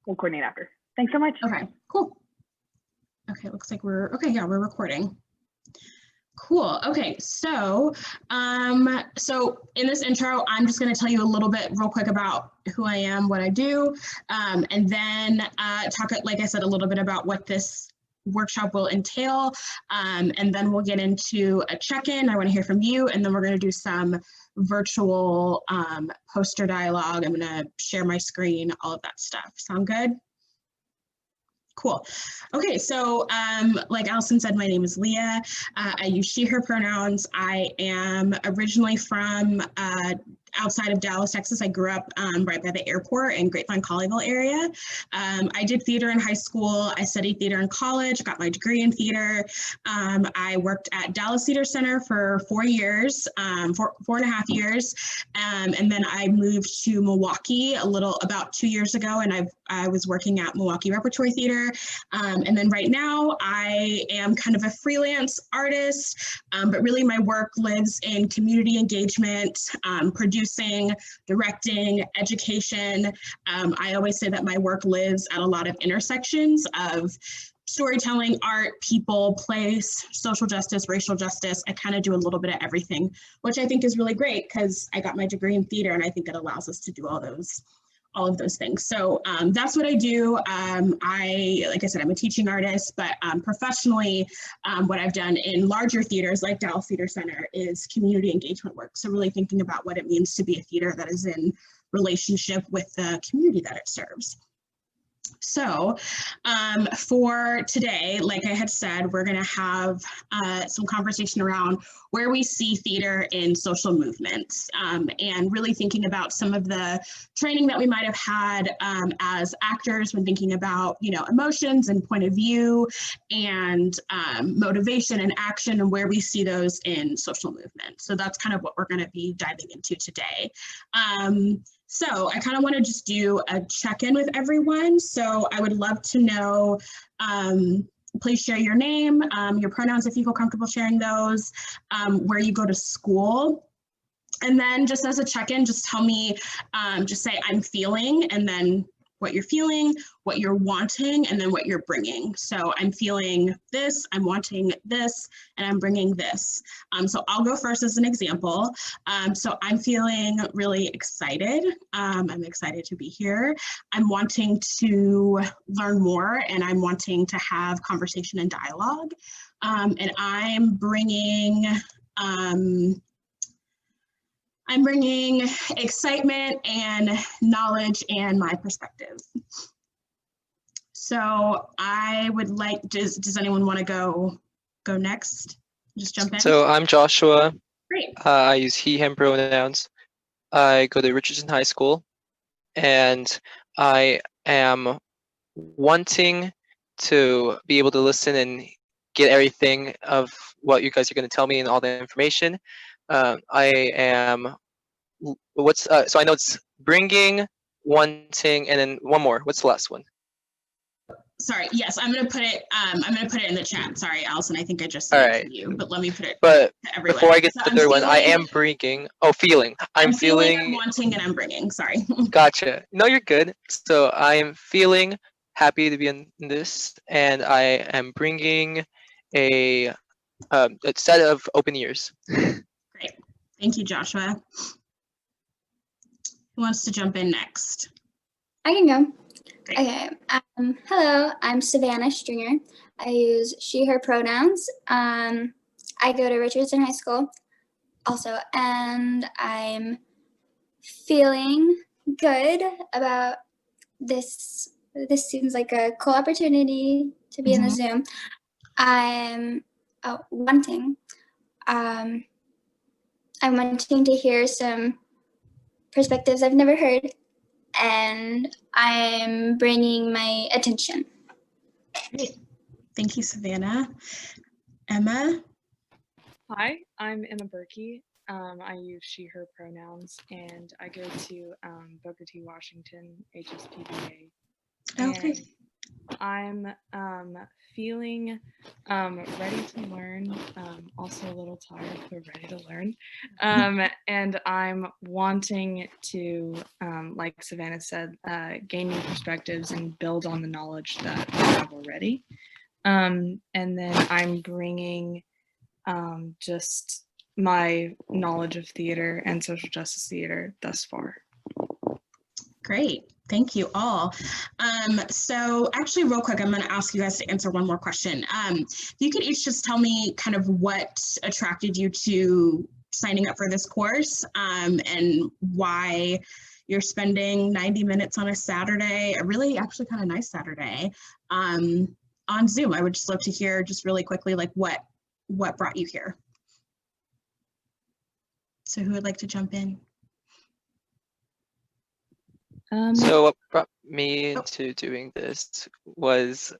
we'll coordinate after. Thanks so much. Okay, cool. Okay, looks like we're, okay, yeah, we're recording. Cool. Okay, so so in this intro, I'm just going to tell you a little bit real quick about who I am, what I do, and then talk, like I said, a little bit about what this workshop will entail, and then we'll get into a check-in. I want to hear from you, and then we're going to do some virtual poster dialogue. I'm going to share my screen, all of that stuff. Sound good? Cool. Okay, so like Allison said, my name is Leah. I use she, her pronouns. I am originally from outside of Dallas, Texas. I grew up right by the airport in Grapevine, Colleyville area. I did theater in high school. I studied theater in college, got my degree in theater. I worked at Dallas Theater Center for 4 years, 4.5 years. And then I moved to Milwaukee about 2 years ago, and I was working at Milwaukee Repertory Theater. And then right now I am kind of a freelance artist, but really my work lives in community engagement, producing, directing, education. I always say that my work lives at a lot of intersections of storytelling, art, people, place, social justice, racial justice. I kind of do a little bit of everything, which I think is really great because I got my degree in theater, and I think it allows us to do all of those things. So that's what I do. Like I said, I'm a teaching artist, but professionally, what I've done in larger theaters like Dallas Theater Center is community engagement work. So really thinking about what it means to be a theater that is in relationship with the community that it serves. So for today, like I had said, we're going to have some conversation around where we see theater in social movements, and really thinking about some of the training that we might have had as actors when thinking about, emotions and point of view and motivation and action, and where we see those in social movement. So that's kind of what we're going to be diving into today. So I kind of want to just do a check-in with everyone. So I would love to know, please share your name, your pronouns if you feel comfortable sharing those, where you go to school. And then just as a check-in, just tell me, just say I'm feeling, and then what you're feeling, what you're wanting, and then what you're bringing. So I'm feeling this, I'm wanting this, and I'm bringing this. So I'll go first as an example. So I'm feeling really excited. I'm excited to be here. I'm wanting to learn more, and I'm wanting to have conversation and dialogue. And I'm bringing excitement and knowledge and my perspective. So I would like, does anyone want to go next? Just jump in. So I'm Joshua. Great. I use he, him pronouns. I go to Richardson High School, and I am wanting to be able to listen and get everything of what you guys are going to tell me and all the information. I am, so I know it's bringing, wanting, and then one more. What's the last one? Sorry, yes, I'm gonna put it in the chat. Sorry, Allison, I think I just said it to you, but let me put it to everyone. Before I get to the third one, I am bringing, feeling. I'm feeling, I'm wanting, and I'm bringing, sorry. Gotcha. No, you're good. So I am feeling happy to be in this, and I am bringing a set of open ears. Great. Thank you, Joshua. Who wants to jump in next? I can go. Great. Okay. Hello, I'm Savannah Stringer. I use she, her pronouns. I go to Richardson High School also, and I'm feeling good about this. This seems like a cool opportunity to be in the Zoom. I'm wanting. I'm wanting to hear some perspectives I've never heard, and I'm bringing my attention. Great. Thank you, Savannah. Emma? Hi, I'm Emma Berkey. I use she, her pronouns, and I go to Booker T. Washington, HSPBA. Okay. I'm feeling ready to learn, also a little tired, but ready to learn. And I'm wanting to, like Savannah said, gain new perspectives and build on the knowledge that I have already. And then I'm bringing just my knowledge of theater and social justice theater thus far. Great. Thank you all. So actually real quick, I'm going to ask you guys to answer one more question. If you could each just tell me kind of what attracted you to signing up for this course, and why you're spending 90 minutes on a Saturday, a really actually kind of nice Saturday, on Zoom. I would just love to hear just really quickly, like what brought you here? So who would like to jump in? So what brought me into doing this was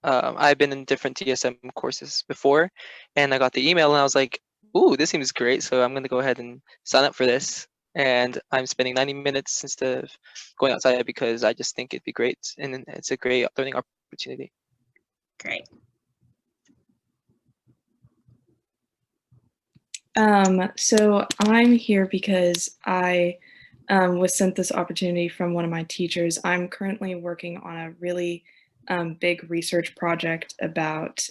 I've been in different DSM courses before, and I got the email and I was like, ooh, this seems great. So I'm going to go ahead and sign up for this. And I'm spending 90 minutes instead of going outside because I just think it'd be great. And it's a great learning opportunity. Great. So I'm here because I was sent this opportunity from one of my teachers. I'm currently working on a really big research project about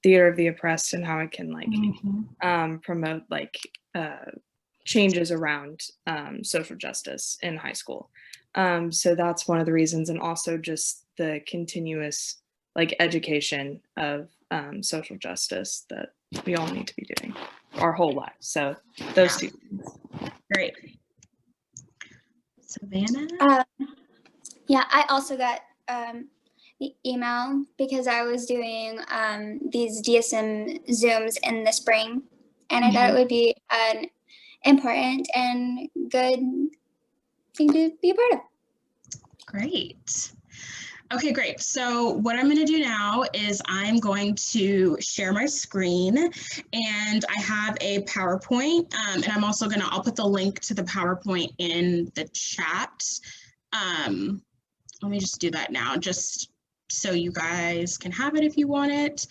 theater of the oppressed and how it can like promote like changes around social justice in high school. So that's one of the reasons, and also just the continuous like education of social justice that we all need to be doing our whole lives. So those two things. Great. Savannah? Yeah, I also got the email because I was doing these DSM Zooms in the spring, and I thought it would be an important and good thing to be a part of. Great. Okay, great. So what I'm going to do now is I'm going to share my screen, and I have a PowerPoint, and I'm also going to, I'll put the link to the PowerPoint in the chat. Let me just do that now, just so you guys can have it if you want it.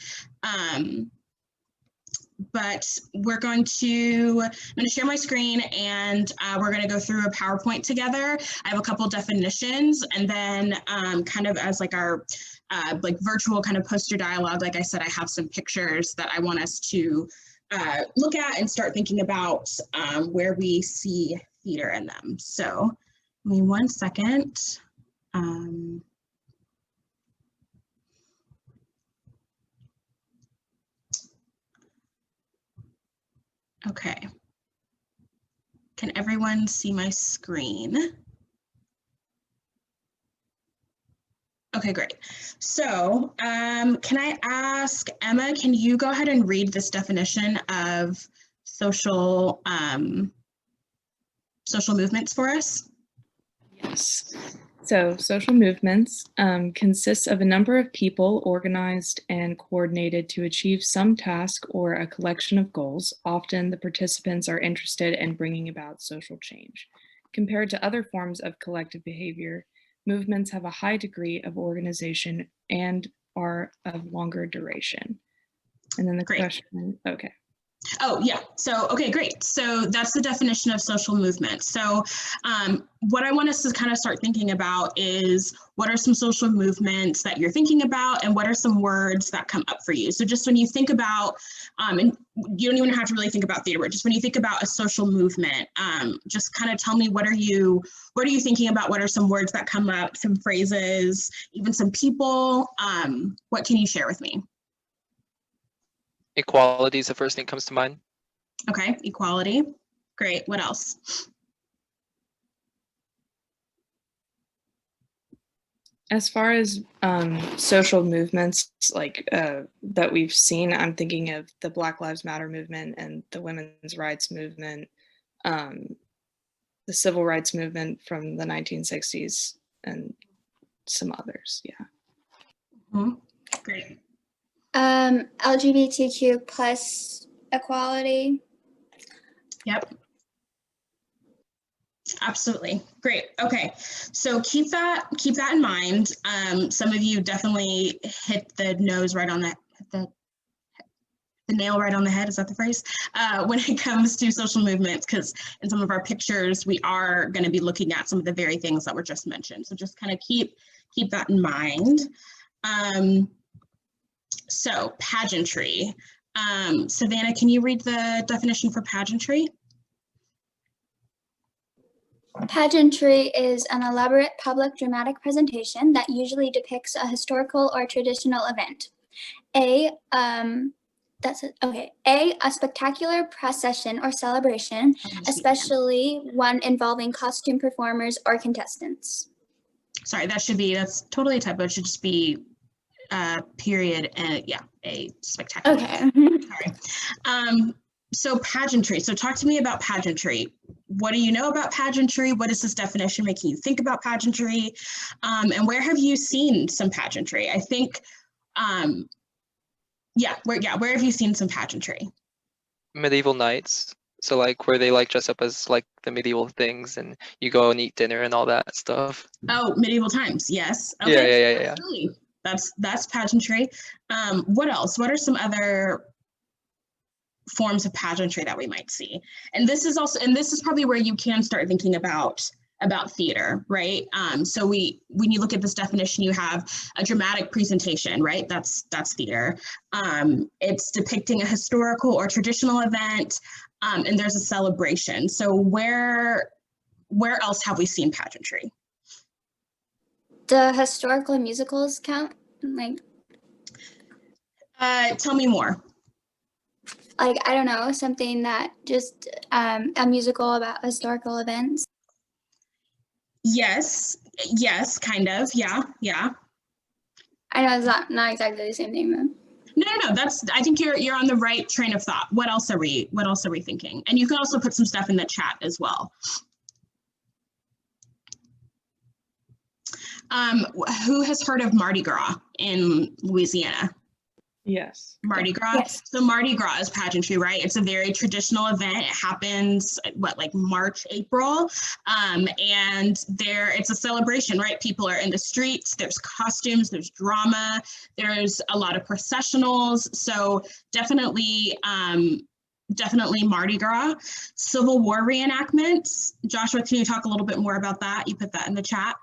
But I'm going to share my screen, and we're going to go through a PowerPoint together. I have a couple definitions, and then kind of as like our like virtual kind of poster dialogue, like I said, I have some pictures that I want us to look at and start thinking about where we see theater in them. So give me 1 second. Okay. Can everyone see my screen? Okay, great. So can I ask Emma, can you go ahead and read this definition of social movements for us? Yes. So social movements consists of a number of people organized and coordinated to achieve some task or a collection of goals. Often the participants are interested in bringing about social change. Compared to other forms of collective behavior, movements have a high degree of organization and are of longer duration. And then the question, okay. Oh, yeah. So, okay, great. So that's the definition of social movement. So what I want us to kind of start thinking about is what are some social movements that you're thinking about, and what are some words that come up for you? So just when you think about, and you don't even have to really think about theater, just when you think about a social movement, just kind of tell me what are you thinking about? What are some words that come up, some phrases, even some people? What can you share with me? Equality is the first thing that comes to mind. Okay, equality. Great. What else? As far as social movements like that we've seen, I'm thinking of the Black Lives Matter movement and the women's rights movement, the civil rights movement from the 1960s, and some others. Yeah. Mm-hmm. Great. LGBTQ plus equality. Yep. Absolutely. Great. Okay. So keep that in mind. Some of you definitely hit the nose right on the nail right on the head. Is that the phrase? When it comes to social movements, because in some of our pictures, we are going to be looking at some of the very things that were just mentioned. So just kind of keep that in mind. So pageantry. Savannah, can you read the definition for pageantry? Pageantry is an elaborate public dramatic presentation that usually depicts a historical or traditional event. A spectacular procession or celebration, especially one involving costume performers or contestants. Sorry, that's totally a typo. It should just be period and a spectacular. Okay. Sorry. So pageantry. So talk to me about pageantry. What do you know about pageantry? What is this definition making you think about pageantry? And where have you seen some pageantry? I think, where have you seen some pageantry? Medieval nights. So like where they like dress up as like the medieval things and you go and eat dinner and all that stuff. Oh, medieval times. Yes. Okay. Yeah. Absolutely. That's pageantry. What else? What are some other forms of pageantry that we might see? And this is probably where you can start thinking about theater, right? So when you look at this definition, you have a dramatic presentation, right? That's theater. It's depicting a historical or traditional event, and there's a celebration. So where else have we seen pageantry? Do historical musicals count? Tell me more. I don't know, something that just a musical about historical events. Yes, kind of. Yeah. I know it's not exactly the same thing though. No. I think you're on the right train of thought. What else are we thinking? And you can also put some stuff in the chat as well. Who has heard of Mardi Gras in Louisiana? Yes. Mardi Gras. Yes. So Mardi Gras is pageantry, right? It's a very traditional event. It happens like March, April, and it's a celebration, right? People are in the streets. There's costumes. There's drama. There's a lot of processionals. So definitely Mardi Gras. Civil War reenactments. Joshua, can you talk a little bit more about that? You put that in the chat.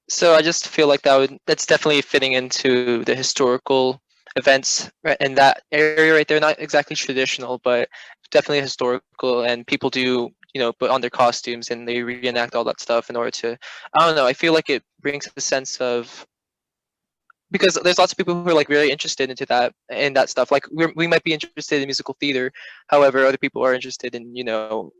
So I just feel like that's definitely fitting into the historical events, right? In that area right there, not exactly traditional, but definitely historical, and people do, put on their costumes and they reenact all that stuff in order to, I don't know, I feel like it brings a sense of, because there's lots of people who are like really interested in that stuff. Like we might be interested in musical theater, however, other people are interested in,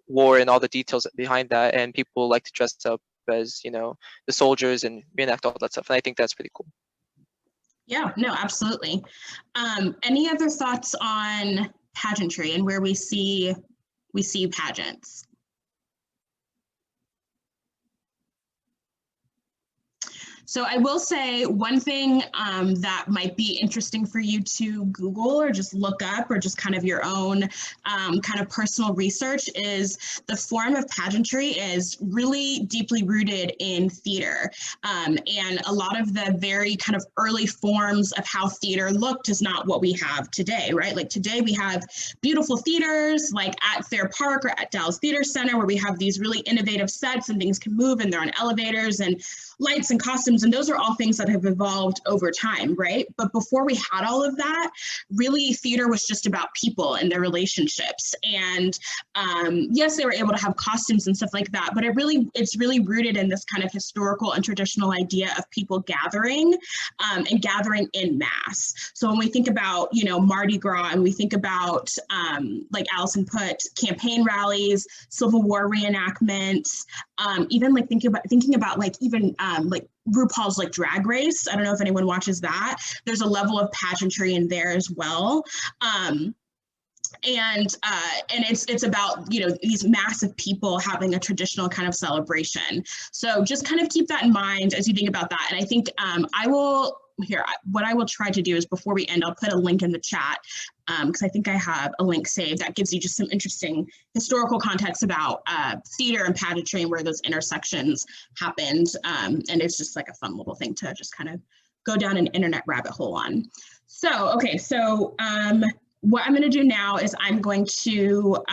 war and all the details behind that, and people like to dress up as, the soldiers and reenact all that stuff. And I think that's pretty cool. Yeah, no, absolutely. Any other thoughts on pageantry and where we see pageants? So I will say one thing that might be interesting for you to Google or just look up or just kind of your own kind of personal research is the form of pageantry is really deeply rooted in theater. And a lot of the very kind of early forms of how theater looked is not what we have today, right? Like today we have beautiful theaters like at Fair Park or at Dallas Theater Center where we have these really innovative sets and things can move and they're on elevators and lights and costumes, and those are all things that have evolved over time, right? But before we had all of that, really theater was just about people and their relationships. And yes, they were able to have costumes and stuff like that, but it's really rooted in this kind of historical and traditional idea of people gathering and gathering in mass. So when we think about, Mardi Gras and we think about, like Allison put, campaign rallies, Civil War reenactments, even like thinking about like even like RuPaul's like Drag Race. I don't know if anyone watches that. There's a level of pageantry in there as well. And it's about, these massive people having a traditional kind of celebration. So just kind of keep that in mind as you think about that. And I think I will here, what I will try to do is before we end, I'll put a link in the chat because I think I have a link saved that gives you just some interesting historical context about theater and pageantry and where those intersections happened. And it's just like a fun little thing to just kind of go down an internet rabbit hole on. So, okay, so what I'm going to do now is I'm going to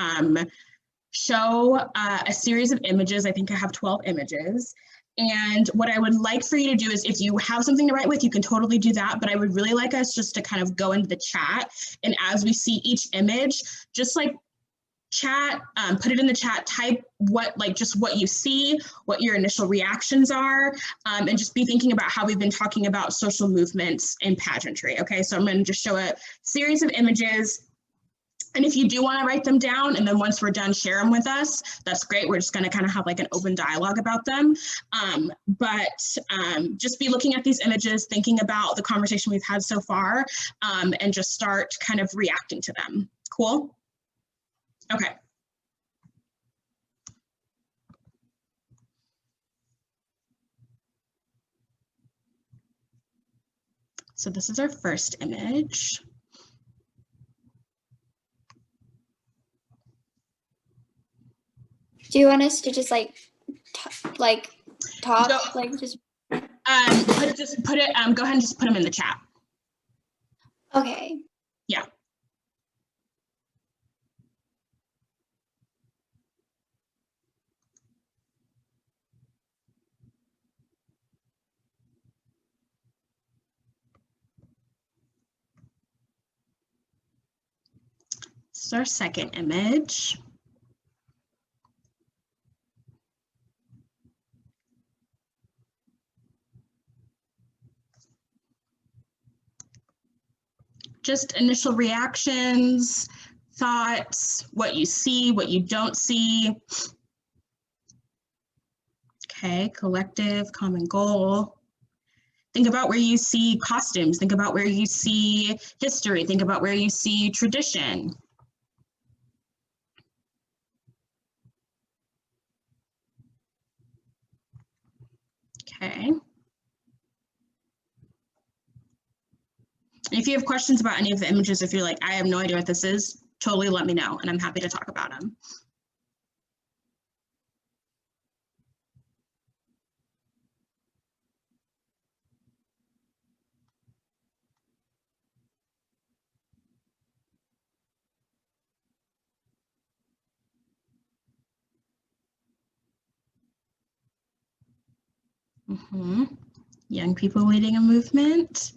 show a series of images. I think I have 12 images. And what I would like for you to do is if you have something to write with, you can totally do that. But I would really like us just to kind of go into the chat. And as we see each image, just like chat, put it in the chat, type just what you see, what your initial reactions are, and just be thinking about how we've been talking about social movements in pageantry. Okay, so I'm going to just show a series of images. And if you do want to write them down, and then once we're done, share them with us, that's great. We're just going to kind of have like an open dialogue about them. Just be looking at these images, thinking about the conversation we've had so far, and just start kind of reacting to them. Cool? Okay. So this is our first image. Do you want us to just talk, Go ahead and just put them in the chat. Okay. Yeah. This is our second image. Just initial reactions, thoughts, what you see, what you don't see. Okay, collective, common goal. Think about where you see costumes. Think about where you see history. Think about where you see tradition. Okay. If you have questions about any of the images, if you're like, I have no idea what this is, totally let me know, and I'm happy to talk about them. Young people leading a movement.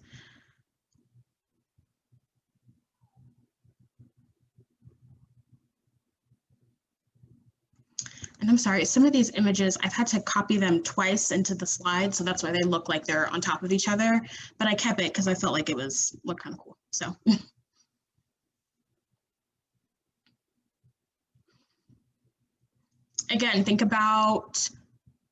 And I'm sorry, some of these images, I've had to copy them twice into the slide, so that's why they look like they're on top of each other. But I kept it because I felt like it looked kind of cool. So. Again, think about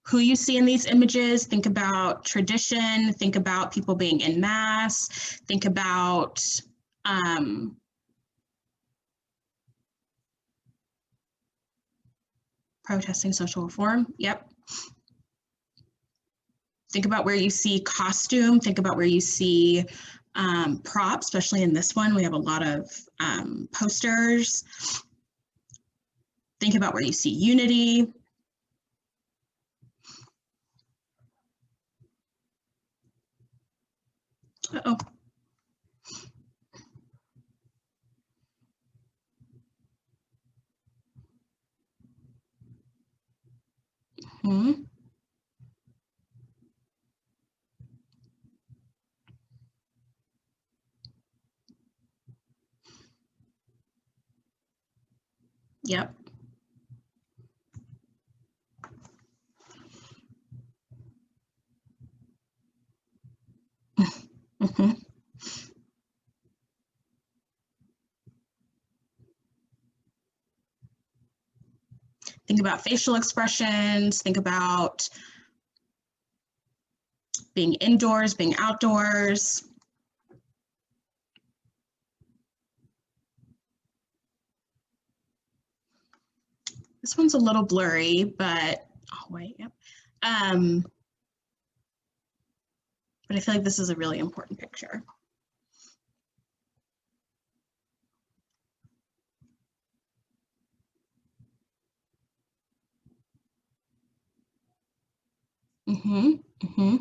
who you see in these images, think about tradition, think about people being in mass, think about protesting social reform. Yep. Think about where you see costume, think about where you see props, especially in this one. We have a lot of posters. Think about where you see unity. Uh-oh. Yep. Think about facial expressions, think about being indoors, being outdoors. This one's a little blurry, but, oh wait, yep. But but I feel like this is a really important picture. Mm-hmm. Mm-hmm.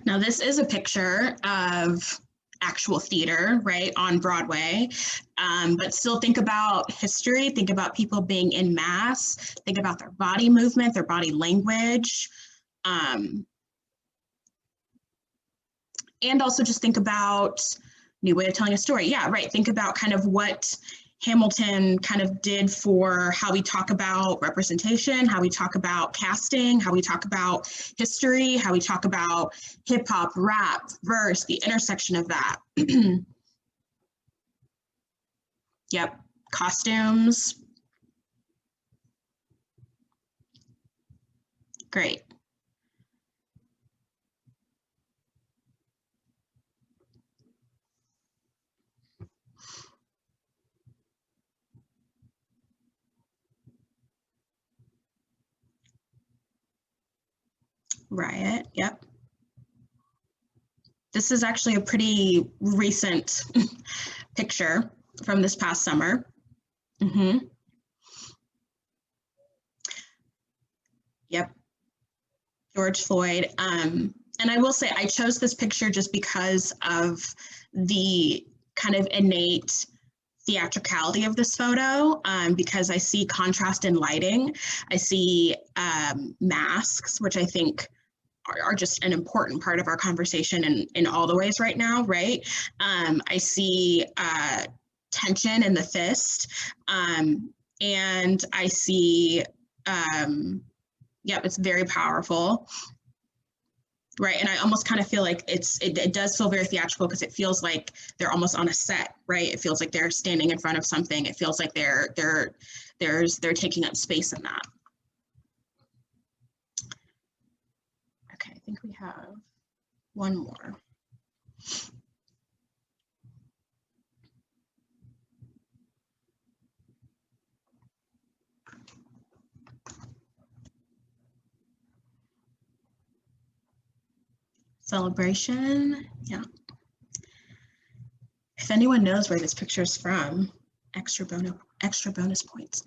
Now, this is a picture of actual theater, right, on Broadway, but still think about history, think about people being in mass, think about their body movement, their body language, and also just think about new way of telling a story. Yeah, right, think about kind of what Hamilton kind of did for how we talk about representation, how we talk about casting, how we talk about history, how we talk about hip hop, rap, verse, the intersection of that. Yep, costumes. Great. Riot, yep. This is actually a pretty recent picture from this past summer. Mm-hmm. Yep, George Floyd. And I will say I chose this picture just because of the kind of innate theatricality of this photo, because I see contrast in lighting. I see masks, which I think are just an important part of our conversation in all the ways right now, right? I see tension in the fist, and I see, yeah, it's very powerful, right? And I almost kind of feel like it does feel very theatrical because it feels like they're almost on a set, right? It feels like they're standing in front of something. It feels like they're taking up space in that. Okay, I think we have one more. Celebration, yeah. If anyone knows where this picture is from, extra bonus points.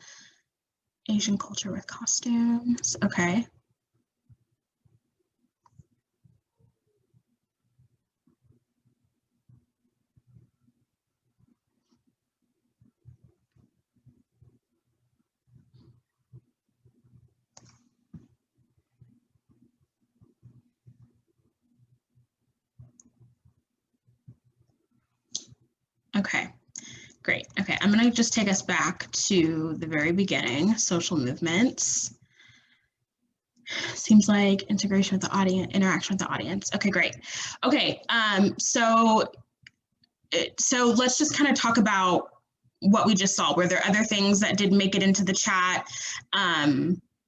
Asian culture with costumes, okay. Okay, great. Okay, I'm gonna just take us back to the very beginning, social movements. Seems like integration with the audience, interaction with the audience. Okay, great. Okay, so let's just kind of talk about what we just saw. Were there other things that did make it into the chat?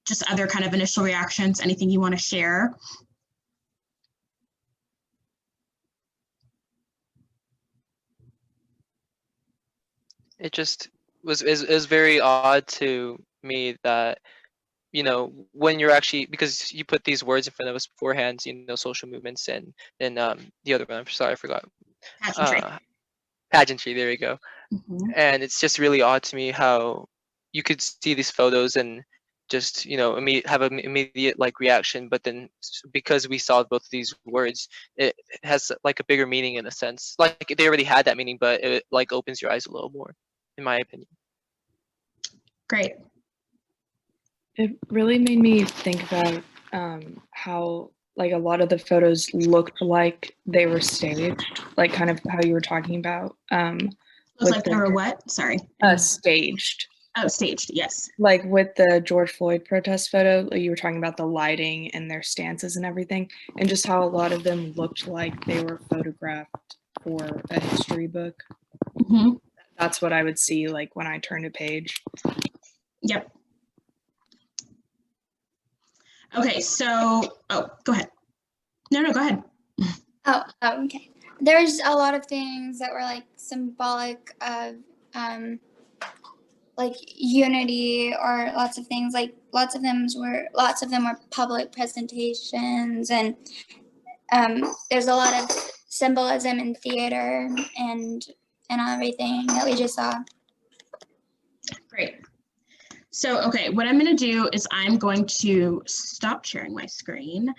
Just other kind of initial reactions, anything you want to share? It just was very odd to me that, you know, when you're actually, because you put these words in front of us beforehand, you know, social movements and the other one, I'm sorry, I forgot. Pageantry. Pageantry, there you go. Mm-hmm. And it's just really odd to me how you could see these photos and just, you know, have an immediate like reaction, but then because we saw both of these words, it has like a bigger meaning in a sense. Like they already had that meaning, but it like opens your eyes a little more, in my opinion. Great. It really made me think about how like a lot of the photos looked like they were staged, like kind of how you were talking about. Looks like they were what? Sorry. Staged. Oh, staged, yes. Like with the George Floyd protest photo, you were talking about the lighting and their stances and everything, and just how a lot of them looked like they were photographed for a history book. Mm-hmm. that's what I would see like when I turn a page. Yep. Okay, so, oh, go ahead. No, go ahead. Oh, okay. There's a lot of things that were like symbolic of like unity, or lots of things. Like lots of them were public presentations, and there's a lot of symbolism in theater and everything that we just saw. Great. So, okay, what I'm going to do is I'm going to stop sharing my screen.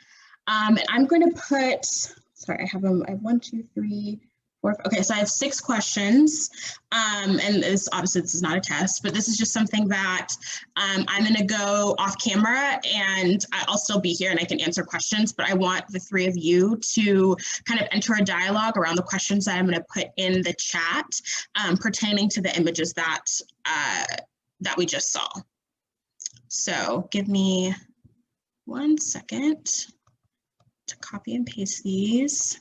And I'm going to put, sorry, I have 1, 2, 3, 4. Okay, so I have 6 questions. And this is not a test, but this is just something that I'm going to go off camera, and I'll still be here and I can answer questions, but I want the 3 of you to kind of enter a dialogue around the questions that I'm going to put in the chat pertaining to the images that we just saw. So give me 1 second to copy and paste these.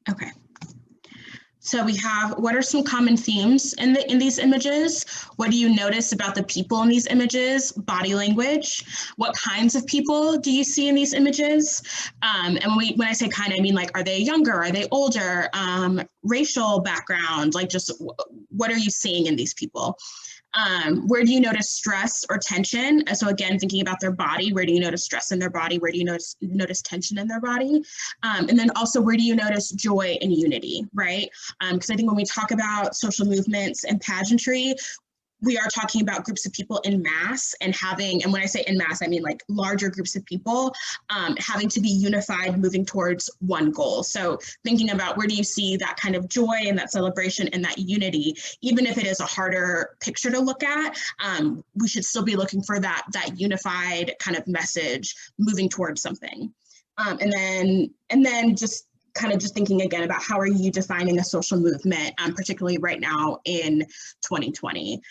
Okay. So we have, what are some common themes in these images? What do you notice about the people in these images? Body language. What kinds of people do you see in these images? And when I say kind, I mean like, are they younger? Are they older? Racial background, like just what are you seeing in these people? Where do you notice stress or tension? So again, thinking about their body, where do you notice stress in their body? Where do you notice tension in their body? And then also, where do you notice joy and unity, right? Because I think when we talk about social movements and pageantry, we are talking about groups of people in mass and when I say in mass, I mean like larger groups of people having to be unified, moving towards one goal. So thinking about where do you see that kind of joy and that celebration and that unity, even if it is a harder picture to look at, we should still be looking for that unified kind of message moving towards something. And then just thinking again about how are you defining a social movement, particularly right now in 2020.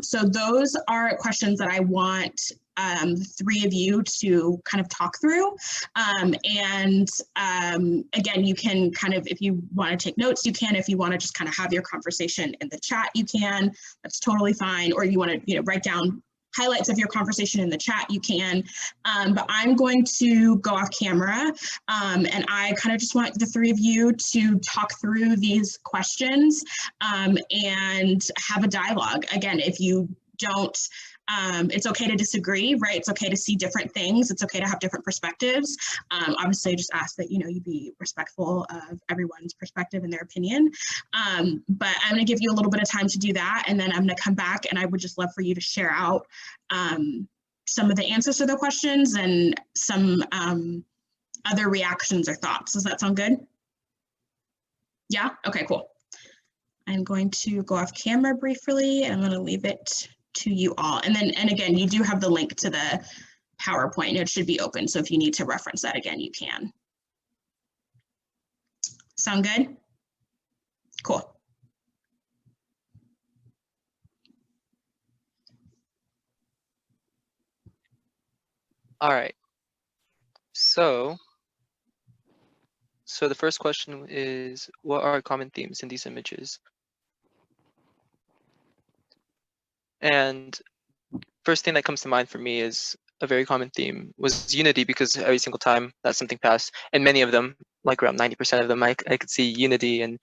So those are questions that I want 3 of you to kind of talk through. Again, you can if you want to take notes, you can. If you want to just kind of have your conversation in the chat, you can. That's totally fine. Or you want to write down highlights of your conversation in the chat, you can. But I'm going to go off camera, and I kind of just want the 3 of you to talk through these questions and have a dialogue. Again, if you don't, it's okay to disagree, right? It's okay to see different things. It's okay to have different perspectives. Obviously, I just ask that you be respectful of everyone's perspective and their opinion. But I'm going to give you a little bit of time to do that, and then I'm going to come back, and I would just love for you to share out some of the answers to the questions and some other reactions or thoughts. Does that sound good? Yeah? Okay, cool. I'm going to go off camera briefly, and I'm going to leave it to you all. And again, you do have the link to the PowerPoint. It should be open. So if you need to reference that again, you can. Sound good? Cool. All right. So the first question is, what are common themes in these images? And first thing that comes to mind for me is a very common theme was unity, because every single time that something passed, and many of them, like around 90% of them, I could see unity and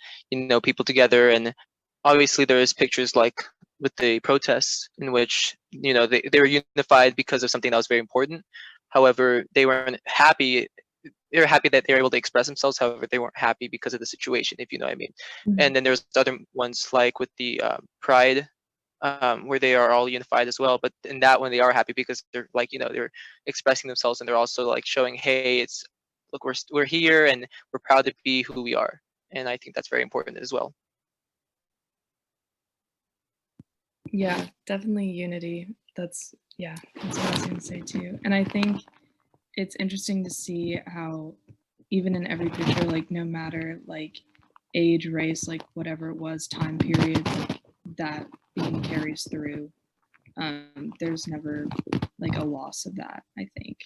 people together. And obviously there is pictures like with the protests in which they were unified because of something that was very important. However, they weren't happy. They were happy that they were able to express themselves. However, they weren't happy because of the situation, if you know what I mean. Mm-hmm. And then there's other ones like with the Pride, where they are all unified as well. But in that one, they are happy because they're like, they're expressing themselves, and they're also like showing, hey, look, we're here and we're proud to be who we are. And I think that's very important as well. Yeah, definitely unity. That's what I was going to say too. And I think it's interesting to see how even in every picture, like no matter like age, race, like whatever it was, time period, like that theme carries through there's never like a loss of that, I think.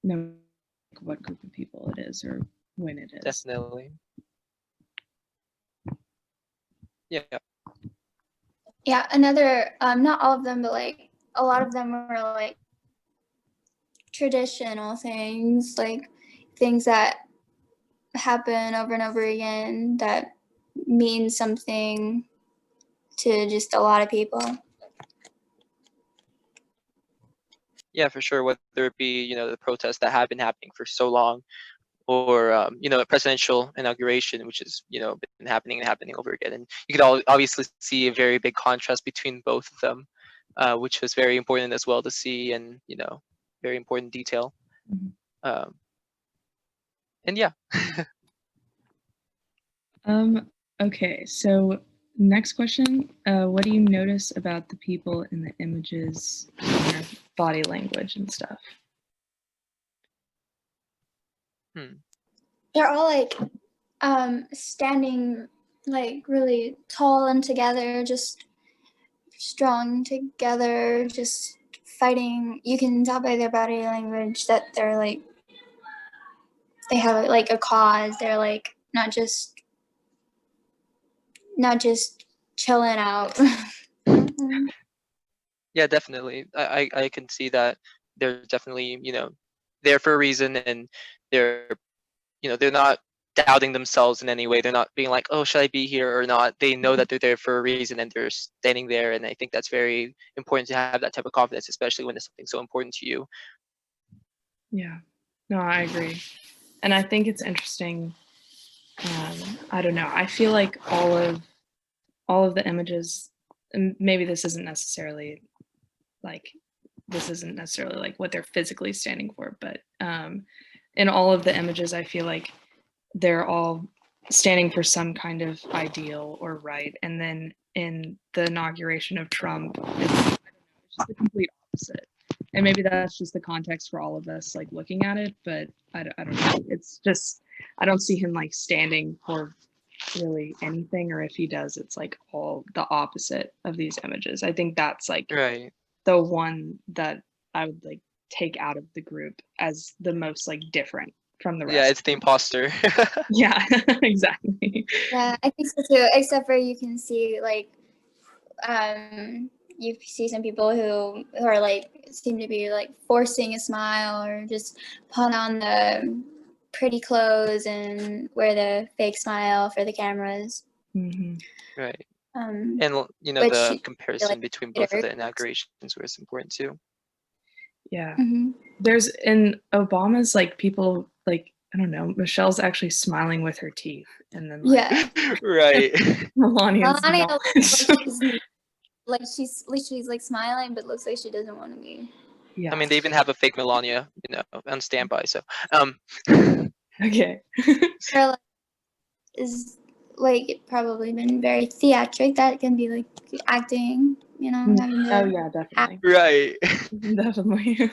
No matter what group of people it is or when it is. Definitely. Yeah. Yeah, another, not all of them, but like a lot of them were like traditional things, like things that happen over and over again that mean something to just a lot of people. Yeah, for sure. Whether it be, the protests that have been happening for so long, or a presidential inauguration, which has been happening and happening over again, and you could obviously see a very big contrast between both of them, which was very important as well to see, and very important detail. Mhm. And yeah. Okay, so next question. What do you notice about the people in the images, their body language and stuff? They're all like standing like really tall and together, just strong together, just fighting. You can tell by their body language that they're like, they have like a cause. They're like not just chilling out. Yeah, definitely. I can see that they're definitely, there for a reason, and they're not doubting themselves in any way. They're not being like, oh, should I be here or not? They know that they're there for a reason, and they're standing there. And I think that's very important to have that type of confidence, especially when it's something so important to you. Yeah, no, I agree. And I think it's interesting. I don't know. I feel like all of the images, and maybe this isn't necessarily like what they're physically standing for, but in all of the images, I feel like they're all standing for some kind of ideal or right. And then in the inauguration of Trump, it's just the complete opposite. And maybe that's just the context for all of us like looking at it, but I don't know. It's just, I don't see him like standing for really anything, or if he does, it's like all the opposite of these images. I think that's like Right. the one that I would like take out of the group as the most like different from the rest. Yeah, it's the imposter. Yeah, exactly. Yeah, I think so too. Except for you can see like, you see some people who are like seem to be like forcing a smile or just put on the pretty clothes and wear the fake smile for the cameras. Mm-hmm. Right. And the comparison like between both of the inaugurations was important too. Yeah. Mm-hmm. There's in Obama's like people like, I don't know, Michelle's actually smiling with her teeth, and then like, yeah, Right. Melania's Melania not. like she's like smiling, but looks like she doesn't want to be. Yeah. I mean, they even have a fake Melania, on standby. So, Okay. Her is like probably been very theatric. That can be like acting, having Oh to yeah, definitely. right. Definitely.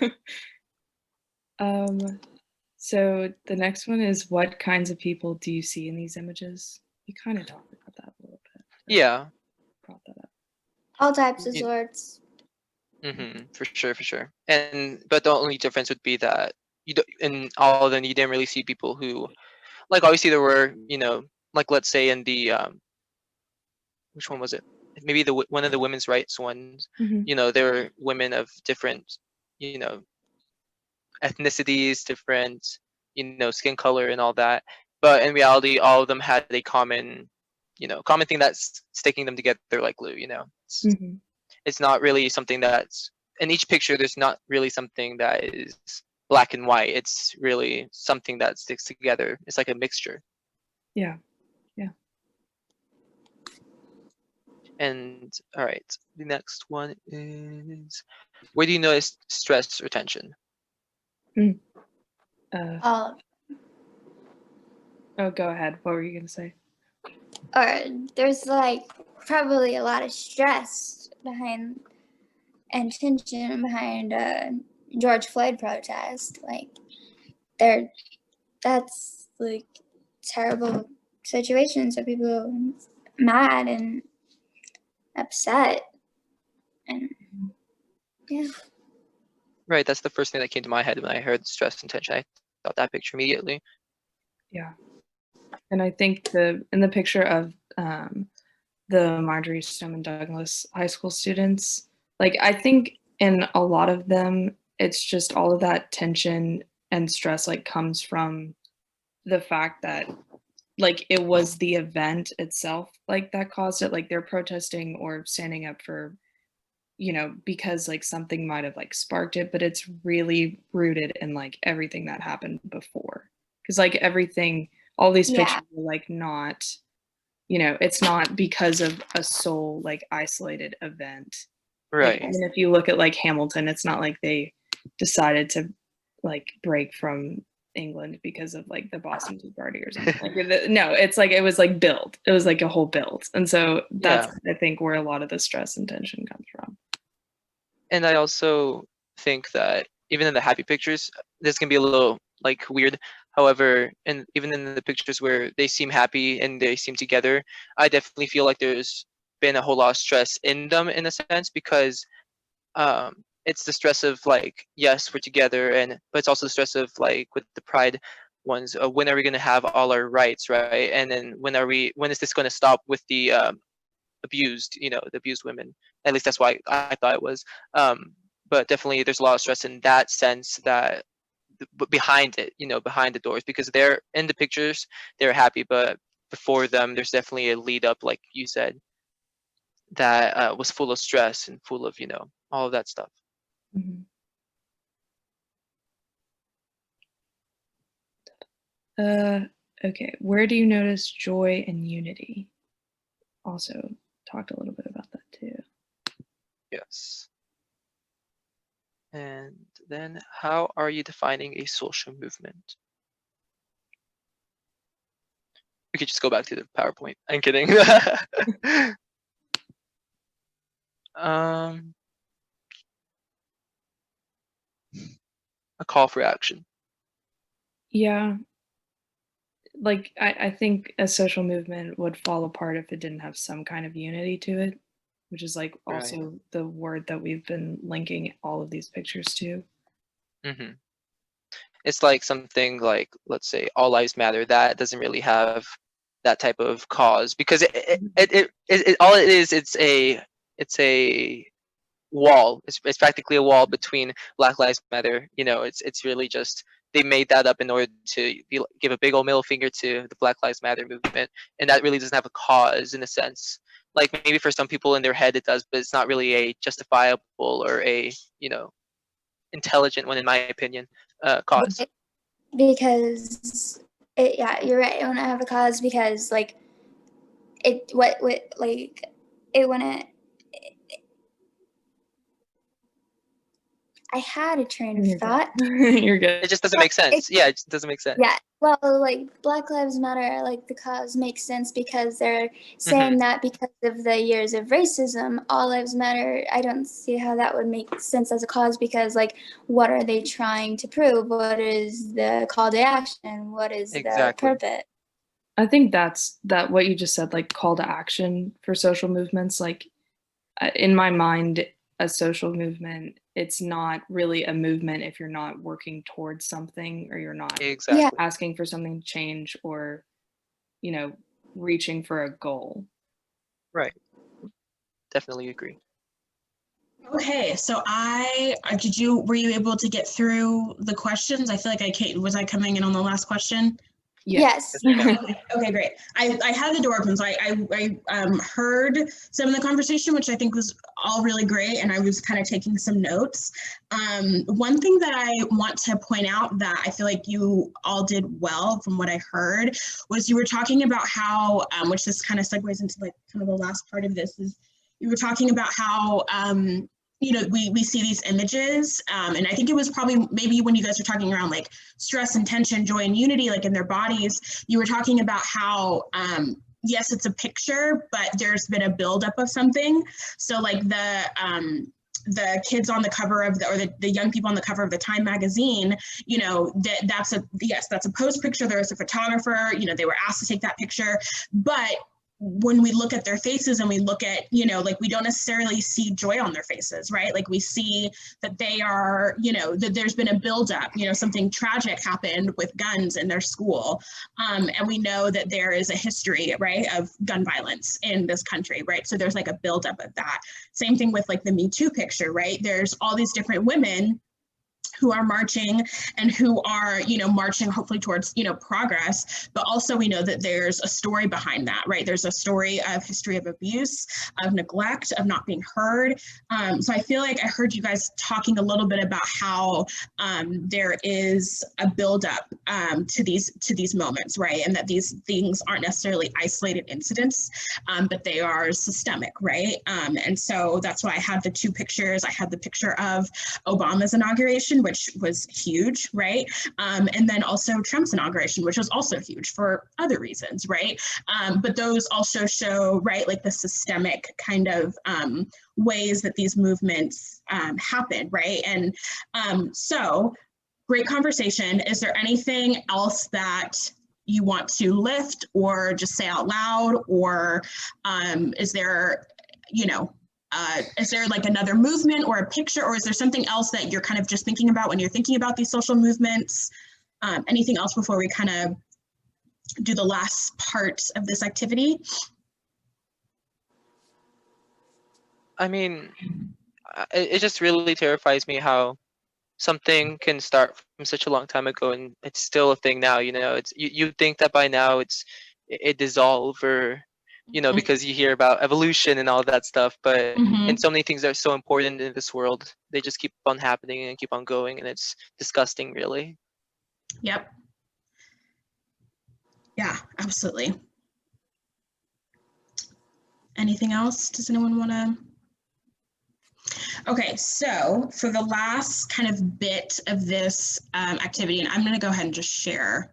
So the next one is, what kinds of people do you see in these images? You kind of talked about that a little bit. Yeah. Brought that up. all types of sorts. For sure. But the only difference would be that in all of them, you didn't really see people who, like, obviously there were, like, let's say in the which one was it? Maybe one of the women's rights ones. Mm-hmm. There were women of different, ethnicities, different, skin color and all that. But in reality, all of them had a common thing that's sticking them together like glue. Mm-hmm. It's not really something that's in each picture. There's not really something that is black and white. It's really something that sticks together. It's like a mixture. Yeah. And all right, the next one is, where do you notice stress or tension? Oh, go ahead. What were you gonna say? Or there's like probably a lot of stress behind and tension behind George Floyd protest. Like that's like terrible situation. So people are mad and upset. Yeah. Right, that's the first thing that came to my head when I heard stress and tension. I thought that picture immediately. Yeah. And I think in the picture of the Marjorie Stoneman Douglas high school students, like I think in a lot of them, it's just all of that tension and stress like comes from the fact that like it was the event itself like that caused it, like they're protesting or standing up for, you know, because like something might have like sparked it, but it's really rooted in like everything that happened before. Because like everything, all these Yeah. pictures are like not, you know, it's not because of a sole like isolated event. Right. Like, even if you look at like Hamilton, it's not like they decided to like break from England because of like the Boston Tea Party or something. Like, no, it's like it was like built. It was like a whole build, and so that's I think where a lot of the stress and tension comes from. And I also think that even in the happy pictures, this can be a little like weird. However, and even in the pictures where they seem happy and they seem together, I definitely feel like there's been a whole lot of stress in them in a sense, because it's the stress of like, yes, we're together, but it's also the stress of like with the pride ones, when are we going to have all our rights, right? And then when is this going to stop with the abused, the abused women? At least that's why I thought it was. But definitely there's a lot of stress in that sense, that behind it, behind the doors, because they're in the pictures, they're happy, but before them there's definitely a lead up, like you said, that was full of stress and full of all of that stuff. Mm-hmm. Okay, where do you notice joy and unity? Also talked a little bit about that too. Yes. And then, how are you defining a social movement? We could just go back to the PowerPoint. I'm kidding. A call for action. Yeah. Like, I think a social movement would fall apart if it didn't have some kind of unity to it, which is like also Right. the word that we've been linking all of these pictures to. Mm-hmm. It's like something like, let's say, All Lives Matter. That doesn't really have that type of cause, because all it is, it's a wall. It's practically a wall between Black Lives Matter. It's really just, they made that up in order to give a big old middle finger to the Black Lives Matter movement, and that really doesn't have a cause in a sense. Like maybe for some people in their head it does, but it's not really a justifiable or a intelligent one, in my opinion, cause. Because you're right. It wouldn't have a cause, because like it wouldn't. I had a train of thought. You're good. It just doesn't make sense. Yeah, it just doesn't make sense. Yeah, well, like Black Lives Matter, like the cause makes sense because they're saying that because of the years of racism, all lives matter. I don't see how that would make sense as a cause, because like, what are they trying to prove? What is the call to action? What is the purpose? I think that what you just said, like call to action for social movements, like in my mind, a social movement, it's not really a movement if you're not working towards something, or you're not asking for something to change, or reaching for a goal. Right. Definitely agree. Okay, so were you able to get through the questions? I feel like was I coming in on the last question? Yes. Okay, great. I had the door open, so I heard some of the conversation, which I think was all really great, and I was kind of taking some notes. One thing that I want to point out that I feel like you all did well from what I heard was you were talking about how, which this kind of segues into like kind of the last part of this, is you were talking about how we see these images, and I think it was probably maybe when you guys were talking around like stress and tension, joy and unity, like in their bodies, you were talking about how, yes, it's a picture, but there's been a buildup of something. So like the kids on the cover of the young people on the cover of the Time magazine, that's a post picture. There was a photographer, they were asked to take that picture, but when we look at their faces and we look at, you know, like we don't necessarily see joy on their faces, right? Like we see that they are, you know, that there's been a buildup, you know, something tragic happened with guns in their school. And we know that there is a history, right, of gun violence in this country, right? So there's like a buildup of that. Same thing with like the Me Too picture, right? There's all these different women who are marching and who are, you know, marching hopefully towards, you know, progress, but also we know that there's a story behind that, right? There's a story of history of abuse, of neglect, of not being heard. So I feel like I heard you guys talking a little bit about how there is a buildup to these moments, right? And that these things aren't necessarily isolated incidents, but they are systemic, right? And so that's why I had the two pictures. I had the picture of Obama's inauguration, which was huge, right? And then also Trump's inauguration, which was also huge for other reasons, right? But those also show, right, like the systemic kind of ways that these movements happen, right? And so great conversation. Is there anything else that you want to lift or just say out loud, or is there, you know, is there like another movement or a picture, or is there something else that you're kind of just thinking about when you're thinking about these social movements? Anything else before we kind of do the last part of this activity? I mean, it just really terrifies me how something can start from such a long time ago and it's still a thing now. You know, it's you think that by now it dissolve, or you know, because you hear about evolution and all that stuff, but and so many things that are so important in this world, they just keep on happening and keep on going, and it's disgusting, really. Yep. Yeah, absolutely. Anything else? Does anyone want to? Okay, so for the last kind of bit of this activity, and I'm going to go ahead and just share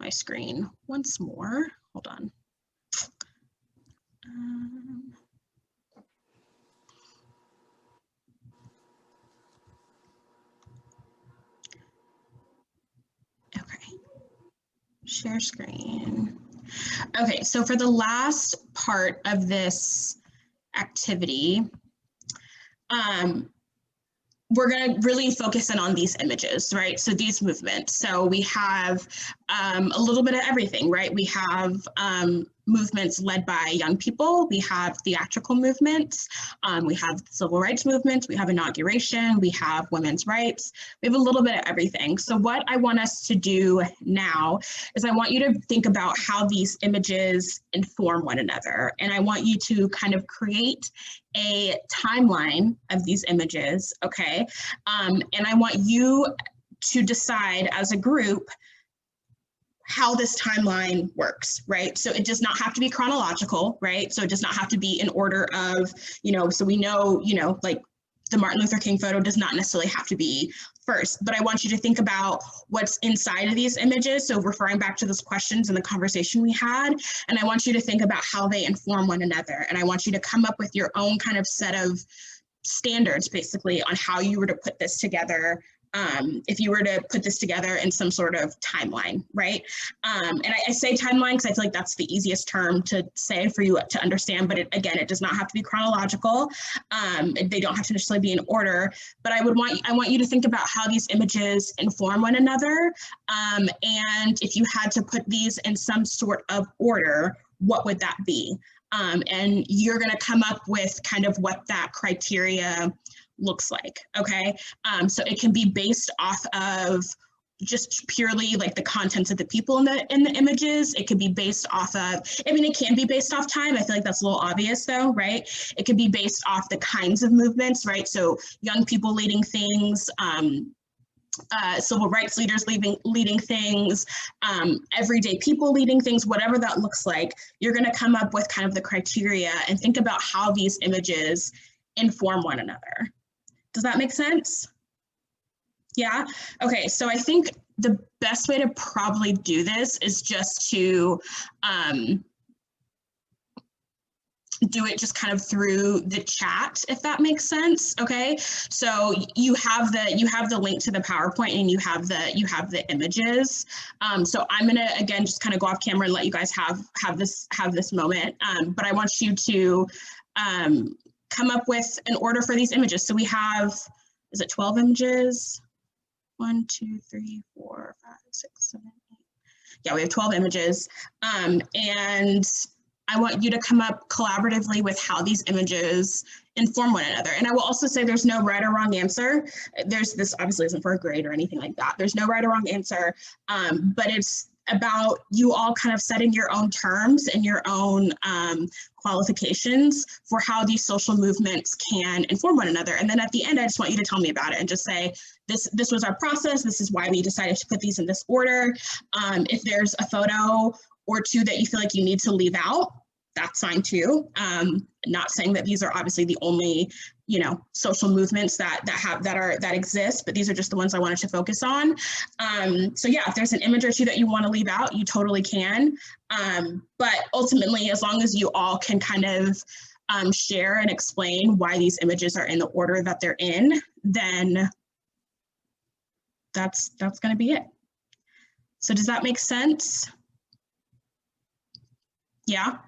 my screen once more. Hold on. Okay, share screen. Okay, so for the last part of this activity, we're going to really focus in on these images, right? So these movements. So we have a little bit of everything, right? We have movements led by young people. We have theatrical movements. We have civil rights movements. We have inauguration. We have women's rights. We have a little bit of everything. So what I want us to do now is I want you to think about how these images inform one another. And I want you to kind of create a timeline of these images, okay? And I want you to decide as a group how this timeline works, right? So it does not have to be chronological, right? So it does not have to be in order of, you know, so we know, you know, like the Martin Luther King photo does not necessarily have to be first, but I want you to think about what's inside of these images. So referring back to those questions and the conversation we had, and I want you to think about how they inform one another. And I want you to come up with your own kind of set of standards, basically, on how you were to put this together. If you were to put this together in some sort of timeline, right? And I say timeline because I feel like that's the easiest term to say for you to understand, but again, it does not have to be chronological. They don't have to necessarily be in order, but I want you to think about how these images inform one another. And if you had to put these in some sort of order, what would that be? And you're going to come up with kind of what that criteria looks like, okay? So it can be based off of just purely like the contents of the people in the images. It could be based off of, I mean, it can be based off time. I feel like that's a little obvious though, right? It could be based off the kinds of movements, right? So young people leading things, civil rights leaders leading things, everyday people leading things, whatever that looks like, you're going to come up with kind of the criteria and think about how these images inform one another. Does that make sense? Yeah? Okay, so I think the best way to probably do this is just to do it just kind of through the chat, if that makes sense. Okay, so you have the link to the PowerPoint and you have the images. So I'm gonna again just kind of go off camera and let you guys have this moment. But I want you to come up with an order for these images. So we have, is it 12 images? 1, 2, 3, 4, 5, 6, 7, 8. Yeah, we have 12 images. And I want you to come up collaboratively with how these images inform one another. And I will also say there's no right or wrong answer. This obviously isn't for a grade or anything like that. There's no right or wrong answer, but it's about you all kind of setting your own terms and your own qualifications for how these social movements can inform one another. And then at the end, I just want you to tell me about it and just say, this was our process. This is why we decided to put these in this order. If there's a photo or two that you feel like you need to leave out, that's fine too. Not saying that these are obviously the only, social movements that exist, but these are just the ones I wanted to focus on. So yeah, if there's an image or two that you want to leave out, you totally can. But ultimately, as long as you all can kind of share and explain why these images are in the order that they're in, then that's going to be it. So does that make sense? Yeah.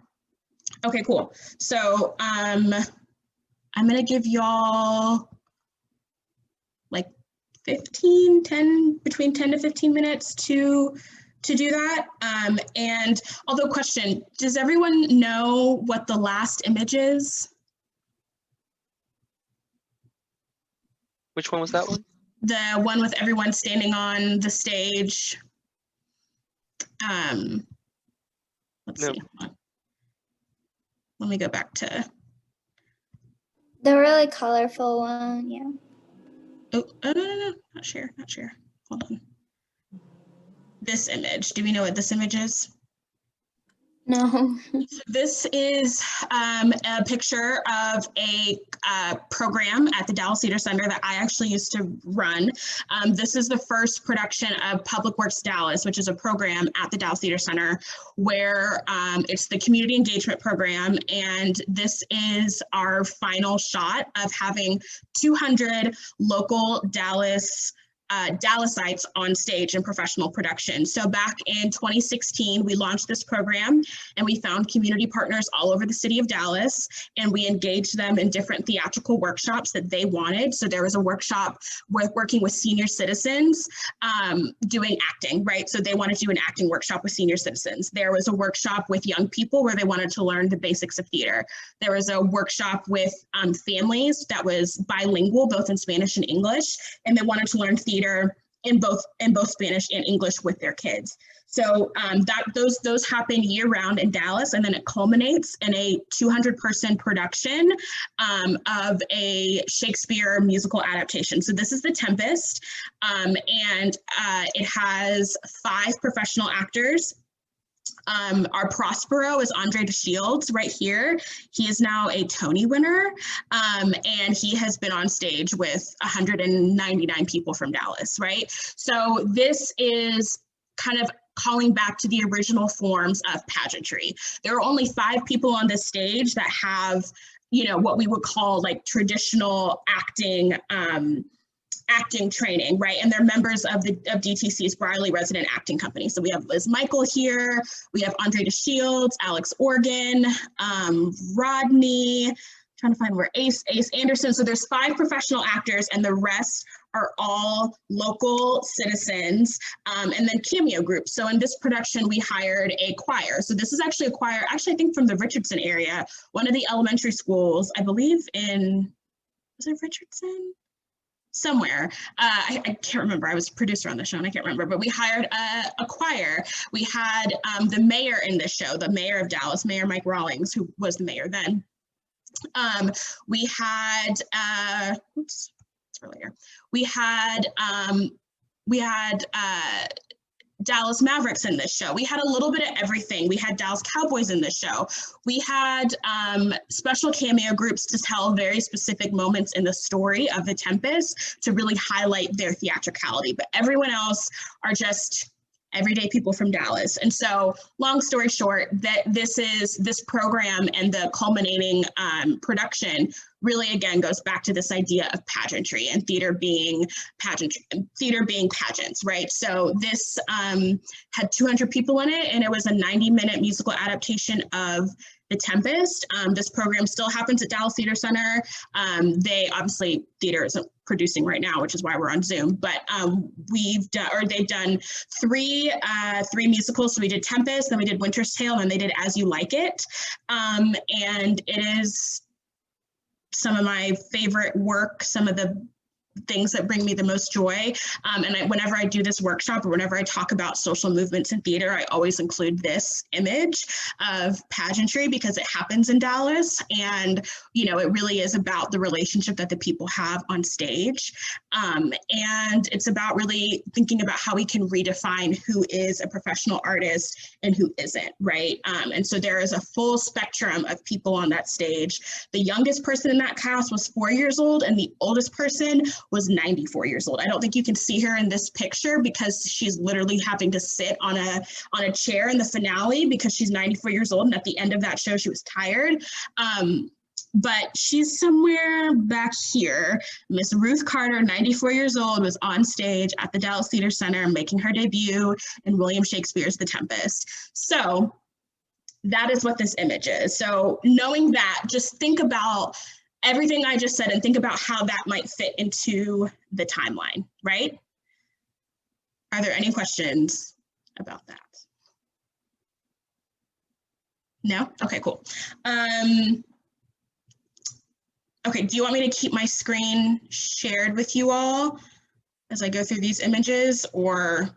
Okay, cool. So I'm gonna give y'all like between 10 to 15 minutes to do that. And although question, does everyone know what the last image is? Which one was that one? The one with everyone standing on the stage. Let's No. see. Let me go back to. The really colorful one, yeah. Oh, no, not sure. Hold on. This image, do we know what this image is? No. This is a picture of a program at the Dallas Theater Center that I actually used to run. This is the first production of Public Works Dallas, which is a program at the Dallas Theater Center where it's the community engagement program. And this is our final shot of having 200 local Dallasites on stage in professional production. So back in 2016, we launched this program and we found community partners all over the city of Dallas and we engaged them in different theatrical workshops that they wanted. So there was a workshop with working with senior citizens doing acting, right? So they wanted to do an acting workshop with senior citizens. There was a workshop with young people where they wanted to learn the basics of theater. There was a workshop with families that was bilingual, both in Spanish and English, and they wanted to learn theater in both Spanish and English with their kids. So those happen year round in Dallas, and then it culminates in a 200-person production of a Shakespeare musical adaptation. So this is The Tempest, and it has 5 professional actors. Our Prospero is Andre DeShields right here. He is now a Tony winner, and he has been on stage with 199 people from Dallas, right? So this is kind of calling back to the original forms of pageantry. There are only 5 people on this stage that have, what we would call like traditional acting training, right? And they're members of DTC's Briley Resident Acting Company. So we have Liz Michael here, we have Andre DeShields, Alex Organ, Rodney, trying to find where Ace Anderson. So there's 5 professional actors and the rest are all local citizens and then cameo groups. So in this production, we hired a choir. So this is actually a choir, I think from the Richardson area, one of the elementary schools, I believe was it Richardson? Somewhere. I can't remember. I was a producer on the show and I can't remember, but we hired a choir. We had the mayor in this show, the mayor of Dallas, Mayor Mike Rawlings, who was the mayor then. We had, oops, it's earlier. We had Dallas Mavericks in this show. We had a little bit of everything. We had Dallas Cowboys in this show. We had special cameo groups to tell very specific moments in the story of The Tempest to really highlight their theatricality. But everyone else are just everyday people from Dallas. And so long story short, that this program and the culminating production really, again, goes back to this idea of pageantry and theater being pageants, right? So this had 200 people in it, and it was a 90-minute musical adaptation of The Tempest. This program still happens at Dallas Theater Center. They obviously, theater isn't producing right now, which is why we're on Zoom, but they've done three musicals. So we did Tempest, then we did Winter's Tale, and then they did As You Like It. And it is some of my favorite work, some of the things that bring me the most joy. Whenever I do this workshop or whenever I talk about social movements in theater, I always include this image of pageantry because it happens in Dallas. And, it really is about the relationship that the people have on stage. And it's about really thinking about how we can redefine who is a professional artist and who isn't, right? And so there is a full spectrum of people on that stage. The youngest person in that cast was 4 years old, and the oldest person was 94 years old. I don't think you can see her in this picture because she's literally having to sit on a chair in the finale because she's 94 years old, and at the end of that show she was tired. But she's somewhere back here. Miss Ruth Carter, 94 years old, was on stage at the Dallas Theater Center making her debut in William Shakespeare's The Tempest. So that is what this image is. So knowing that, just think about everything I just said and think about how that might fit into the timeline, right? Are there any questions about that? No? Okay, cool. Okay, do you want me to keep my screen shared with you all as I go through these images, or?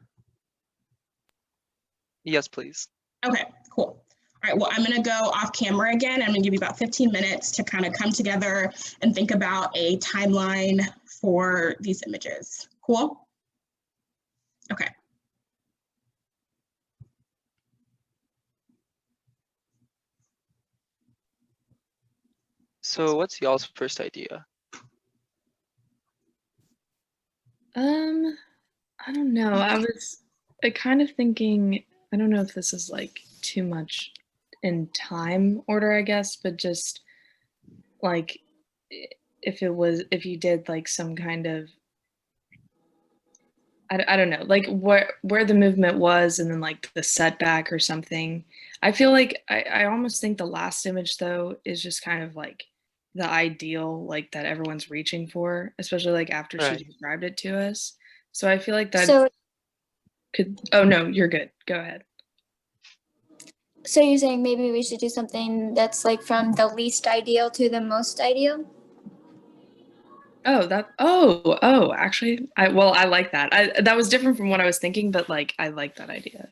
Yes, please. Okay, cool. All right, well, I'm gonna go off camera again. I'm gonna give you about 15 minutes to kind of come together and think about a timeline for these images. Cool? Okay. So what's y'all's first idea? I don't know. I was kind of thinking, I don't know if this is like too much in time order, I guess, but just like if you did like some kind of, I don't know, like where the movement was and then like the setback or something. I feel like I almost think the last image though is just kind of like the ideal, like that everyone's reaching for, especially like after Right. she described it to us. So I feel like that So, oh no, you're good. Go ahead. so you're saying maybe we should do something that's like from the least ideal to the most ideal? Actually, I like that. That was different from what I was thinking, but like I like that idea.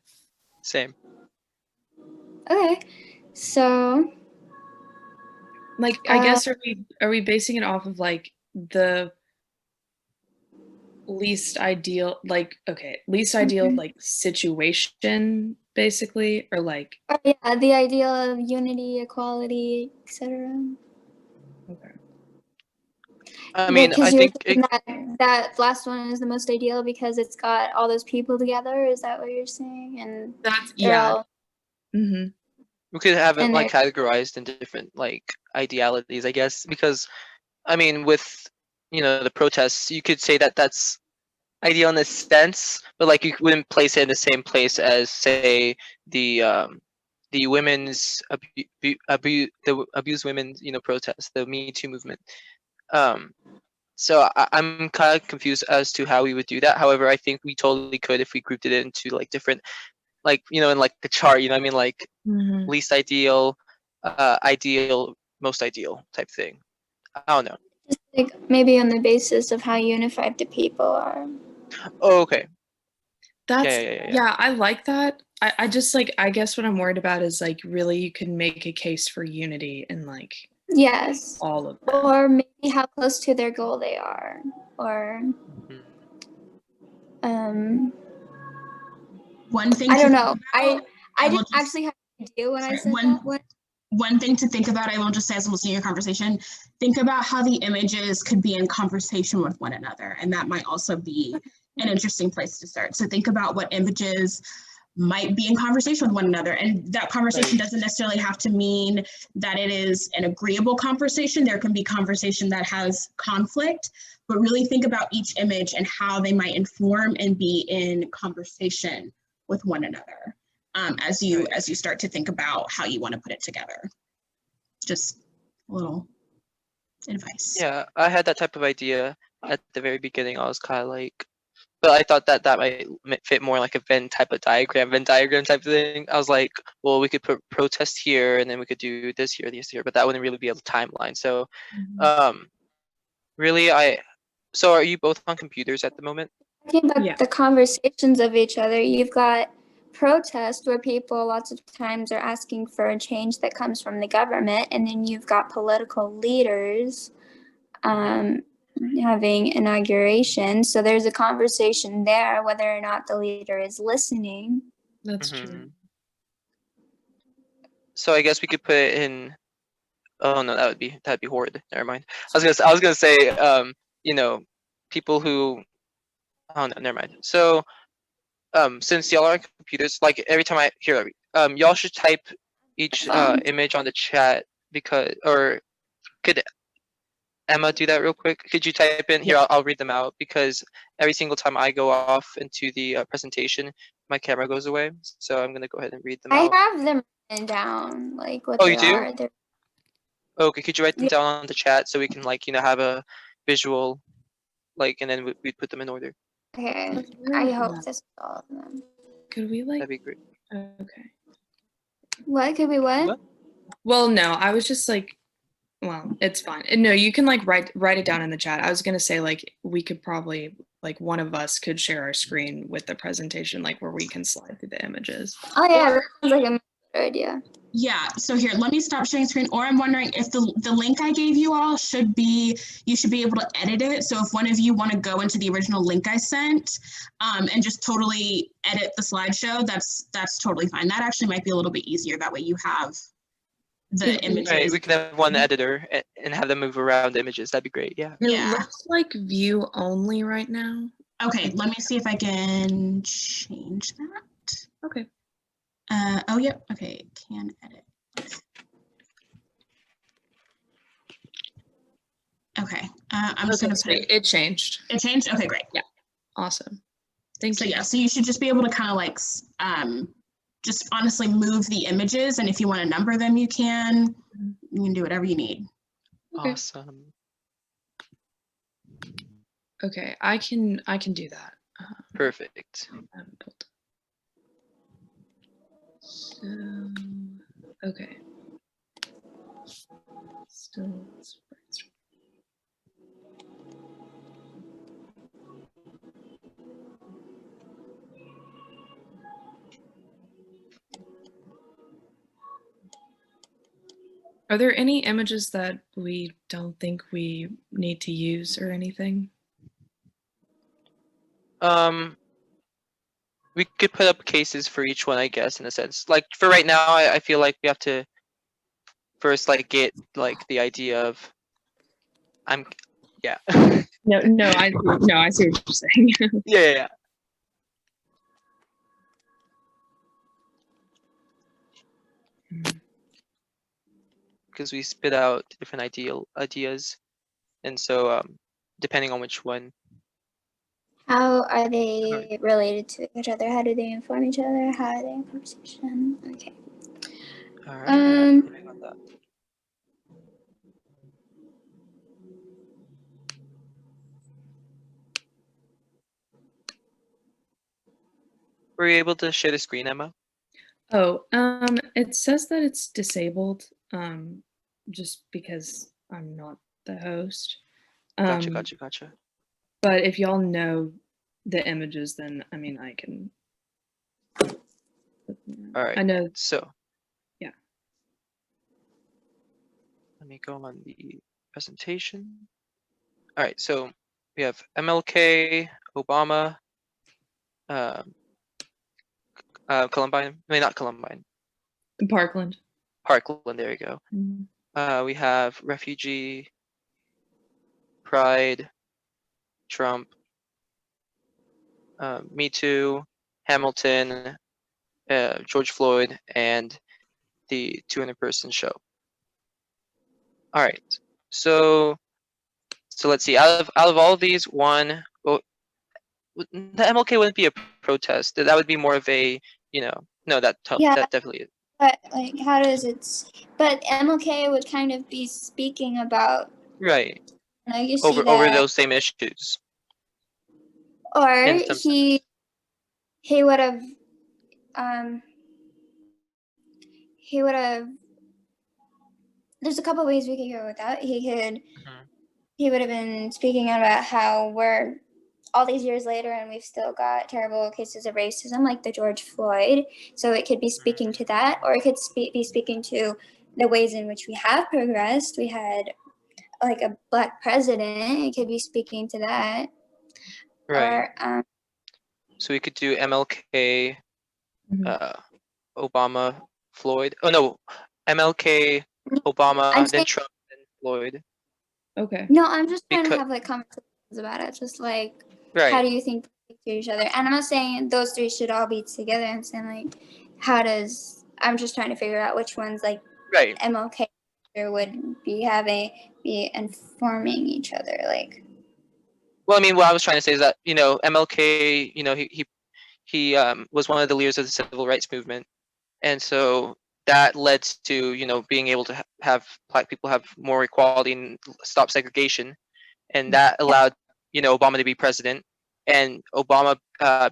Same. Okay, so Like I guess are we basing it off of like the least ideal, like least ideal like situation basically, or like yeah, the ideal of unity, equality, etc. okay. I mean, I think that last one is the most ideal because it's got all those people together. Is that what you're saying? And That's they're yeah. all, we could have it and like categorized in different like idealities, I guess, because I mean, with the protests, you could say that that's ideal in a sense, but like you wouldn't place it in the same place as say the women's the abused women protest, the Me Too movement. So I'm kind of confused as to how we would do that. However, I think we totally could if we grouped it into like different, like in like the chart, I mean, like least ideal, ideal, most ideal type thing. I don't know. just like maybe on the basis of how unified the people are. Oh, okay. That's Yeah. I like that. I just like, I guess what I'm worried about is like really you can make a case for unity and like Yes. all of them. Or maybe how close to their goal they are. Or one thing I don't know. I didn't just, actually have an idea when I said that. One thing to think about, I will just say as I'm listening to your conversation, think about how the images could be in conversation with one another. And that might also be an interesting place to start. So think about what images might be in conversation with one another. And that conversation doesn't necessarily have to mean that it is an agreeable conversation. There can be conversation that has conflict, but really think about each image and how they might inform and be in conversation with one another as you start to think about how you want to put it together. Just a little advice. Yeah, I had that type of idea at the very beginning. I was kind of like, but I thought that might fit more like a Venn diagram type of thing. I was like, well, we could put protest here, and then we could do this here, but that wouldn't really be a timeline. So, really, so are you both on computers at the moment? I think that the conversations of each other, you've got protest where people lots of times are asking for a change that comes from the government, and then you've got political leaders having inauguration. So there's a conversation there, whether or not the leader is listening. That's true. So I guess we could put it in. Oh no, that'd be horrid. Never mind. I was gonna say, you know, people who. Oh no, never mind. So, since y'all are on computers, like every time I hear, y'all should type each image on the chat or could Emma do that real quick? Could you type in here? I'll read them out because every single time I go off into the presentation, my camera goes away. So I'm gonna go ahead and read them out. I have them written down, like what Oh, they you do? are. Okay, could you write them down on the chat so we can have a visual, and then we put them in order. Okay, I hope this is all of them. Could we That'd be great. Okay. What could we what? Well, no, I was just like, well, it's fine. No, you can write it down in the chat. I was gonna say we could probably one of us could share our screen with the presentation, where we can slide through the images. Oh yeah, that sounds like a good idea. Yeah, so here, let me stop sharing screen, or I'm wondering if the link I gave you all you should be able to edit it. So if one of you want to go into the original link I sent and just totally edit the slideshow, that's totally fine. That actually might be a little bit easier. That way you have the images. Right, we can have one editor and have them move around images. That'd be great, yeah. It looks like view only right now. Okay, let me see if I can change that. Okay. Oh, yep. Okay, can edit. Okay, I'm just gonna put it changed. It changed? Okay, great. Yeah. Awesome. Thank you. So yeah, so you should just be able to kind of just honestly move the images, and if you want to number them, you can. You can do whatever you need. Okay. Awesome. Okay, I can do that. Perfect. So, okay. Still. Are there any images that we don't think we need to use or anything? We could put up cases for each one, I guess, in a sense. For right now, I feel like we have to first get the idea of yeah. No, I see what you're saying. Yeah. Because we spit out different ideas, and so depending on which one. How are they related to each other? How do they inform each other? How are they in conversation? Okay. All right. I got that. Were you able to share the screen, Emma? Oh, it says that it's disabled, just because I'm not the host. Gotcha. But if y'all know the images, then I mean I can. All right. I know. So. Yeah. Let me go on the presentation. All right. So we have MLK, Obama, Columbine. I mean, not Columbine. Parkland. There you go. Mm-hmm. We have refugee, Pride, Trump, Me Too, Hamilton, George Floyd, and the 200-person show. All right, so let's see. Out of all of these, one, well, the MLK wouldn't be a protest. That would be more of a, no, that Yeah. definitely is. But like, how does it? But MLK would kind of be speaking about, Right. you see Over that, those same issues. or in some he would have there's a couple ways we could go with that. He would have been speaking about how we're all these years later and we've still got terrible cases of racism like the George Floyd. So it could be speaking to that, or it could be speaking to the ways in which we have progressed. We had like a Black president. It could be speaking to that. Right. Or, so we could do MLK, Obama, Floyd. Oh no, MLK, Obama, then saying, Trump, then Floyd. Okay. No, I'm just trying to have like conversations about it. Just like, right. How do you think they speak to each other? And I'm not saying those three should all be together. I'm saying like, I'm just trying to figure out which ones like right. MLK would be informing each other. Like, well, I mean, what I was trying to say is that, MLK, he was one of the leaders of the civil rights movement. And so that led to, being able to have Black people have more equality and stop segregation. And that allowed, Obama to be president. And Obama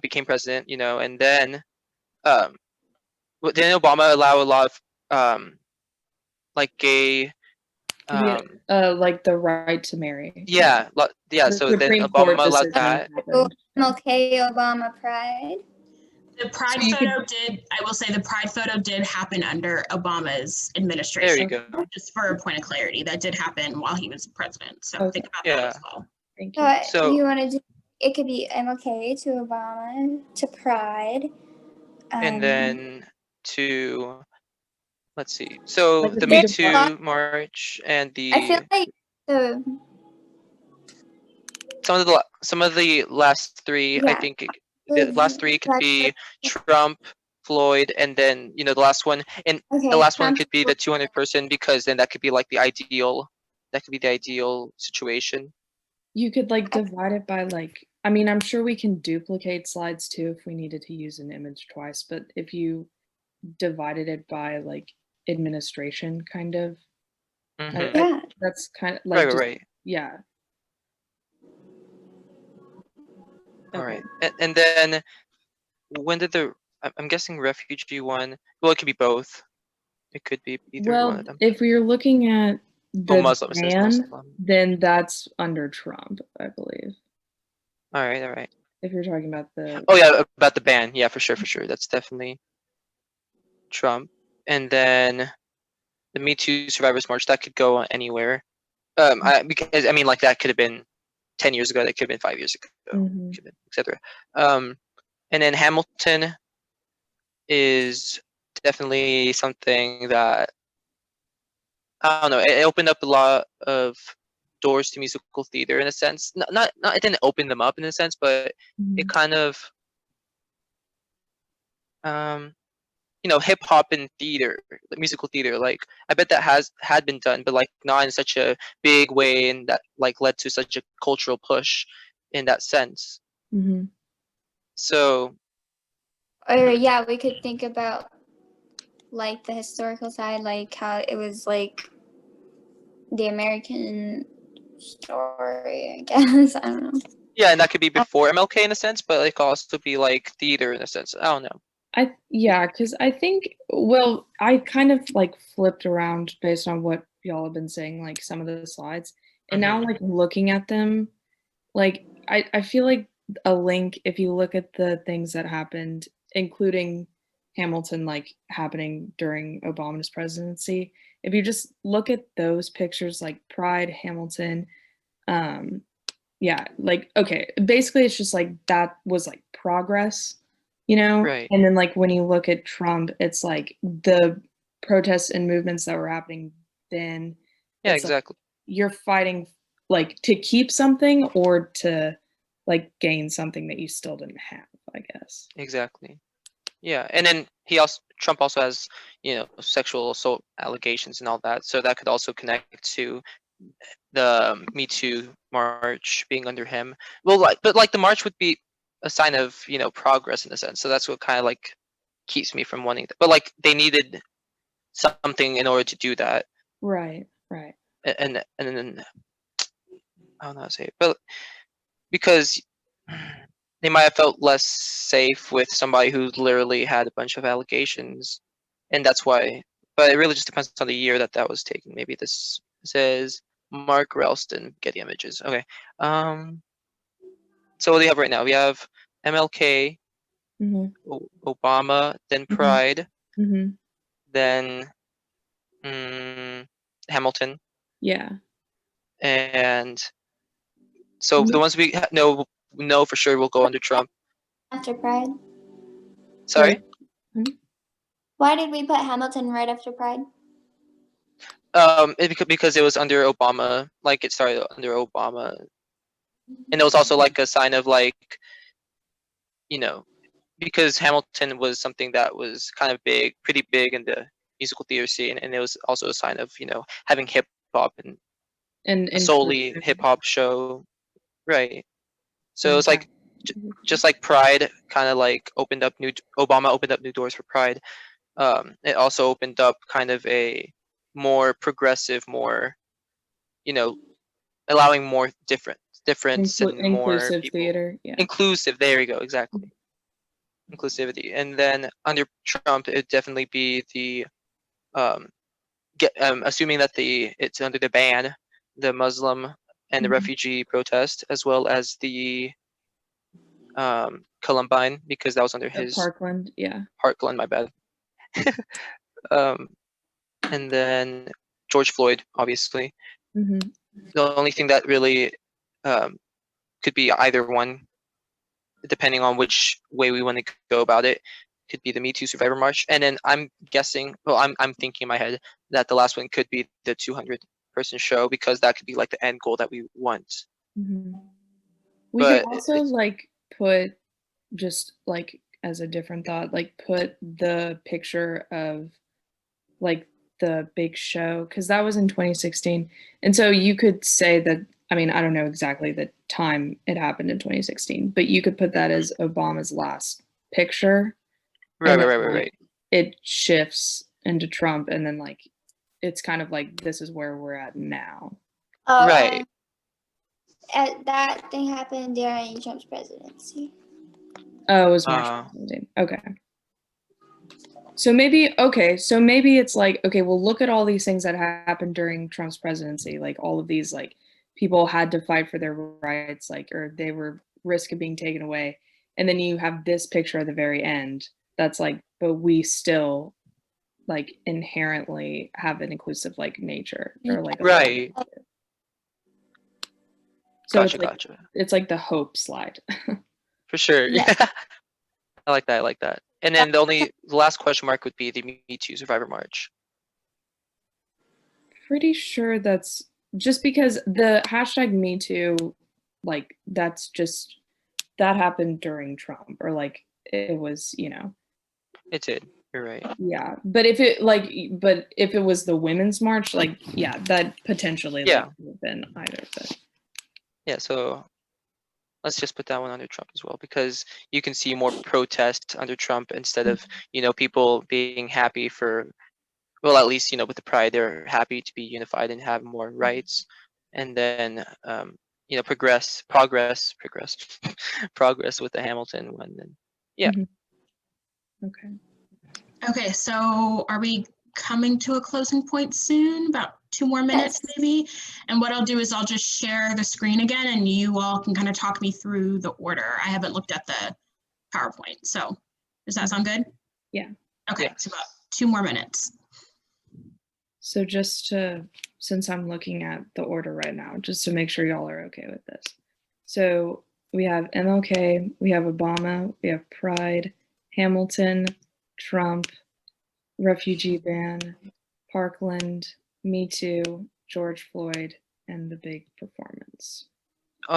became president, and then didn't Obama allow a lot of like gay like the right to marry. Yeah. So then Obama allowed that. MLK, Obama, Pride. The Pride photo I will say the Pride photo did happen under Obama's administration. There you go. Just for a point of clarity, that did happen while he was president. So think about that as well. Thank you. So you want to do, it could be MLK to Obama to Pride. And then to, let's see. So like the Me Too march and the. I feel like some of the last three, I think the last three could be Trump, Floyd, and then the last one, and the last one could be the 200-person, because then that could be like the ideal. That could be the ideal situation. You could like divide it by like, I mean, I'm sure we can duplicate slides too if we needed to use an image twice, but if you divided it by like administration kind of, that's kind of like right. Yeah. All right. And then when did I'm guessing refugee one, well, it could be both. It could be either one of them. If we're looking at the Muslim, ban, then that's under Trump, I believe. All right. If you're talking about the... Oh yeah, about the ban. Yeah, for sure. That's definitely Trump. And then the Me Too Survivors March, that could go anywhere. Because I mean, like that could have been 10 years ago, that could have been 5 years ago, etc. And then Hamilton is definitely something that, I don't know, it opened up a lot of doors to musical theater in a sense. Not it didn't open them up in a sense, but it kind of hip hop and theater, musical theater, like I bet that had been done, but like not in such a big way, and that like led to such a cultural push in that sense. So we could think about like the historical side, like how it was like the American story, I guess. I don't know. Yeah, and that could be before MLK in a sense, but like also be like theater in a sense. I don't know. Because I think, well, I kind of like flipped around based on what y'all have been saying, like some of the slides, and now like looking at them, like I feel like a link, if you look at the things that happened, including Hamilton, like happening during Obama's presidency, if you just look at those pictures, like Pride, Hamilton, like, okay, basically it's just like that was like progress. Right. And then like when you look at Trump, it's like the protests and movements that were happening then. Yeah, exactly. Like you're fighting like to keep something or to like gain something that you still didn't have, I guess. Exactly. Yeah, and then Trump also has, sexual assault allegations and all that, so that could also connect to the Me Too march being under him. Well, but the march would be a sign of, progress in a sense. So that's what kind of like keeps me from wanting that. But like they needed something in order to do that. Right, right. And then I don't know how to say it, but because they might have felt less safe with somebody who literally had a bunch of allegations, and that's why. But it really just depends on the year that was taken. Maybe this says Mark Ralston, Getty Images. Okay. So what do we have right now? We have MLK, Obama, then Pride, then Hamilton. Yeah. And so the ones we know for sure will go under Trump. After Pride. Sorry? Why did we put Hamilton right after Pride? Because it was under Obama, like it started under Obama. And it was also like a sign of like, because Hamilton was something that was kind of pretty big in the musical theater scene, and it was also a sign of, having hip hop and a solely hip hop show. Right. So it's like just like Pride kind of like Obama opened up new doors for Pride. It also opened up kind of a more progressive, more, allowing more difference and more inclusive people. Theater. Yeah. Inclusive. There you go. Exactly. Inclusivity. And then under Trump, it'd definitely be the assuming that it's under the ban, the Muslim and the refugee protest, as well as the Columbine, because that was under his Parkland. Yeah. Parkland, my bad. And then George Floyd, obviously. The only thing that really could be either one, depending on which way we want to go about it, could be the Me Too Survivor March. And then I'm guessing, well, I'm thinking in my head that the last one could be the 200-person show, because that could be like the end goal that we want. We could also like put, just like as a different thought, like put the picture of like the big show, because that was in 2016. And so you could say that, I mean, I don't know exactly the time it happened in 2016, but you could put that as Obama's last picture. Right. It shifts into Trump, and then like it's kind of like this is where we're at now. Right. That thing happened during Trump's presidency. Oh, it was March 2017. Okay. So maybe it's like, okay, well, look at all these things that happened during Trump's presidency. Like all of these, like people had to fight for their rights, like, or they were risk of being taken away. And then you have this picture at the very end that's like, but we still like inherently have an inclusive like nature, or like right. So Gotcha. It's like the hope slide. For sure. Yeah. I like that. And then the last question mark would be the Me Too Survivor March. Pretty sure that's just because the hashtag Me Too, like that happened during Trump, or like it was, It did. You're right. Yeah, but if it was the Women's March, like that potentially would have been either. But yeah, so let's just put that one under Trump as well, because you can see more protest under Trump instead of, people being happy for, well, at least, with the Pride, they're happy to be unified and have more rights. And then, progress with the Hamilton one. And yeah. Okay, so are we coming to a closing point soon? About 2 more minutes maybe? And what I'll do is I'll just share the screen again, and you all can kind of talk me through the order. I haven't looked at the PowerPoint, so does that sound good? Yeah. Okay, so about 2 more minutes. So since I'm looking at the order right now, just to make sure y'all are okay with this. So we have MLK, we have Obama, we have Pride, Hamilton, Trump, refugee ban, Parkland, Me Too, George Floyd, and the big performance.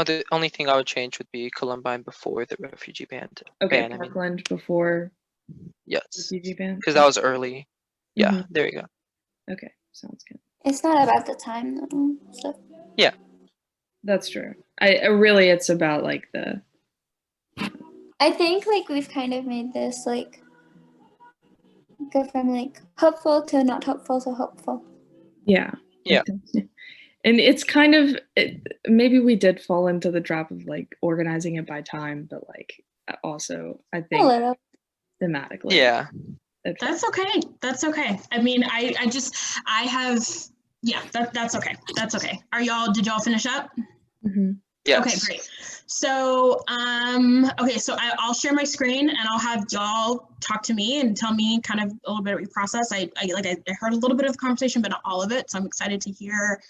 the only thing I would change would be Columbine before the refugee ban. Okay, ban, I mean. Parkland before Yes, refugee ban. because that was early. Yeah, Mhm. there you go. Okay, sounds good. It's not about the time though. So That's true. I really, it's about like the. I think like we've kind of made this like go from like hopeful to not hopeful to hopeful. Yeah. Yeah. And it's kind of, maybe we did fall into the trap of like organizing it by time, but like also I A think little. thematically. Yeah. That's okay. That's okay. I mean, I have, yeah, that's okay. That's okay. Did y'all finish up? Mhm. Yes. Okay, great. So, okay, so I'll share my screen and I'll have y'all talk to me and tell me kind of a little bit of your process. I heard a little bit of the conversation, but not all of it. So I'm excited to hear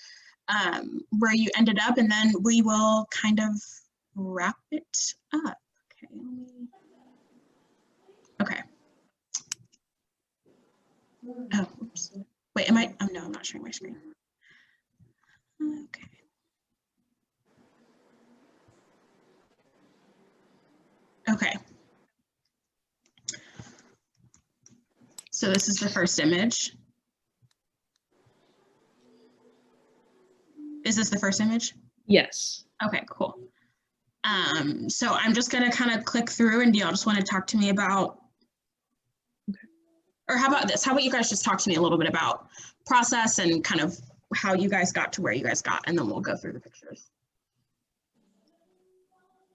where you ended up, and then we will kind of wrap it up. Okay. Oh, oops. Wait, oh no, I'm not sharing my screen. Okay. Okay. So this is the first image. Is this the first image? Yes. Okay, cool. So I'm just gonna kind of click through, and do y'all just want to talk to me about, or how about this? How about you guys just talk to me a little bit about process and kind of how you guys got to where you guys got, and then we'll go through the pictures.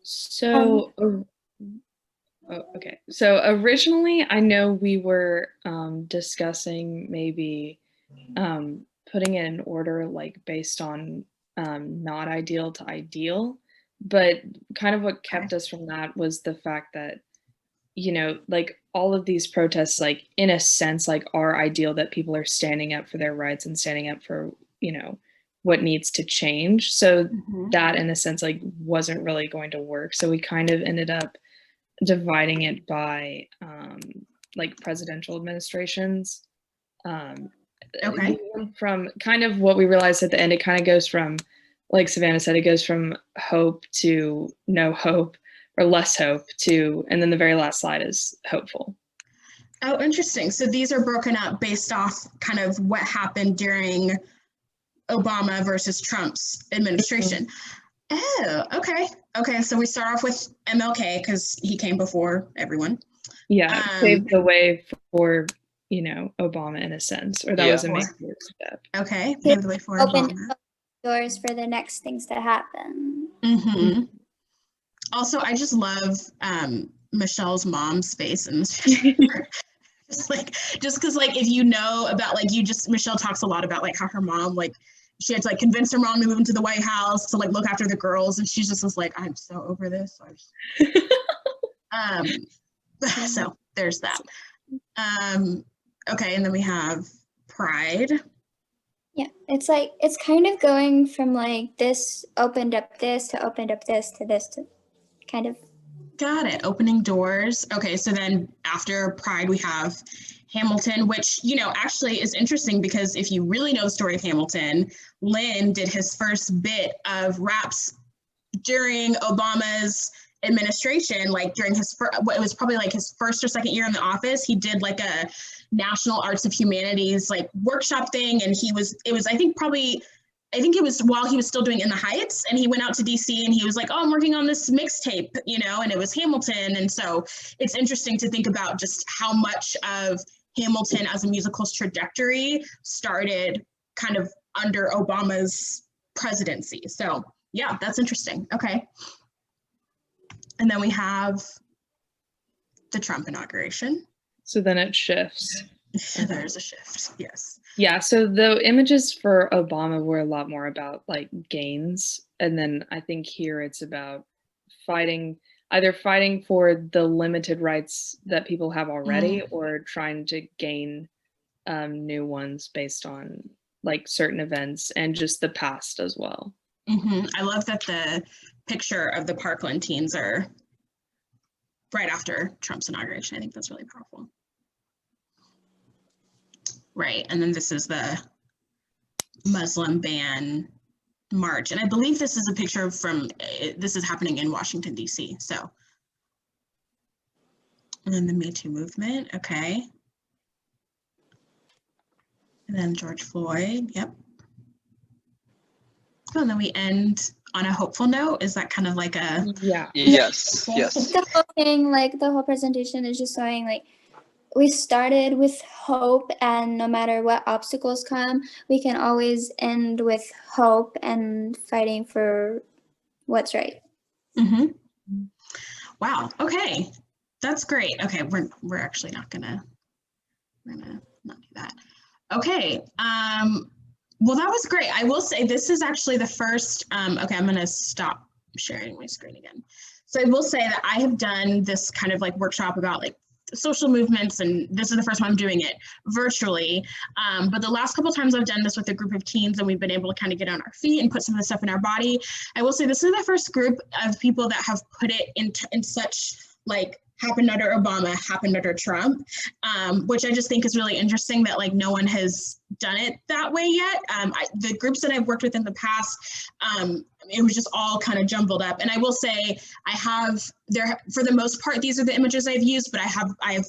So, okay. So originally, I know we were discussing maybe putting it in order, like based on not ideal to ideal, but kind of what kept us from that was the fact that, you know, like all of these protests, like in a sense, like are ideal, that people are standing up for their rights and standing up for, you know, what needs to change. So that in a sense, like wasn't really going to work. So we kind of ended up dividing it by like presidential administrations. Okay. From kind of what we realized at the end, it kind of goes from, like Savannah said, it goes from hope to no hope, or less hope to, and then the very last slide is hopeful. Oh, interesting. So these are broken up based off kind of what happened during Obama versus Trump's administration. Oh, okay. Okay, so we start off with MLK because he came before everyone. Yeah, paved the way for, you know, Obama in a sense, or that was a major step. Okay, paved the way for Open Obama. doors for the next things to happen. Mm-hmm. Also, I just love Michelle's mom's face in this. just because like if you know about like Michelle talks a lot about like how her mom like she had to like convince her mom to move into the White House to like look after the girls, and she's just was like, I'm so over this. So there's that. Okay, and then we have Pride. Yeah, it's like it's kind of going from like this opened up this to opened up this to this to kind of. Got it. Opening doors. Okay, so then after Pride, we have Hamilton, which, you know, actually is interesting because if you really know the story of Hamilton, Lynn did his first bit of raps during Obama's administration, like during his it was probably like his first or second year in the office. He did like a National Arts of Humanities like workshop thing, and it was I think it was while he was still doing In the Heights, and he went out to DC and he was like, oh, I'm working on this mixtape, you know, and it was Hamilton. And so it's interesting to think about just how much of Hamilton as a musical's trajectory started kind of under Obama's presidency. So yeah, that's interesting. Okay. And then we have the Trump inauguration. So then it shifts. There's a shift, yes. Yeah, so the images for Obama were a lot more about like gains. And then I think here it's about either fighting for the limited rights that people have already or trying to gain new ones based on like certain events and just the past as well. I love that the picture of the Parkland teens are right after Trump's inauguration. I think that's really powerful. Right, and then this is the Muslim ban March. And I believe this is a picture from, this is happening in Washington, D.C. So, and then the Me Too movement, okay. And then George Floyd, yep. Oh, and then we end on a hopeful note. Is that kind of like a? Yeah. Yes, yes. The whole thing, like the whole presentation is just showing like we started with hope, and no matter what obstacles come, we can always end with hope and fighting for what's right. Mm-hmm. Wow. Okay, that's great. Okay, we're actually not gonna not do that. Okay. Well, that was great. I will say this is actually the first. Okay, I'm gonna stop sharing my screen again. So I will say that I have done this kind of like workshop about like social movements, and this is the first time I'm doing it virtually. But the last couple of times I've done this with a group of teens and we've been able to kind of get on our feet and put some of the stuff in our body. I will say this is the first group of people that have put it in such like happened under Obama, happened under Trump, which I just think is really interesting that like no one has done it that way yet. The groups that I've worked with in the past, it was just all kind of jumbled up. And I will say I have there, for the most part, these are the images I've used, but I have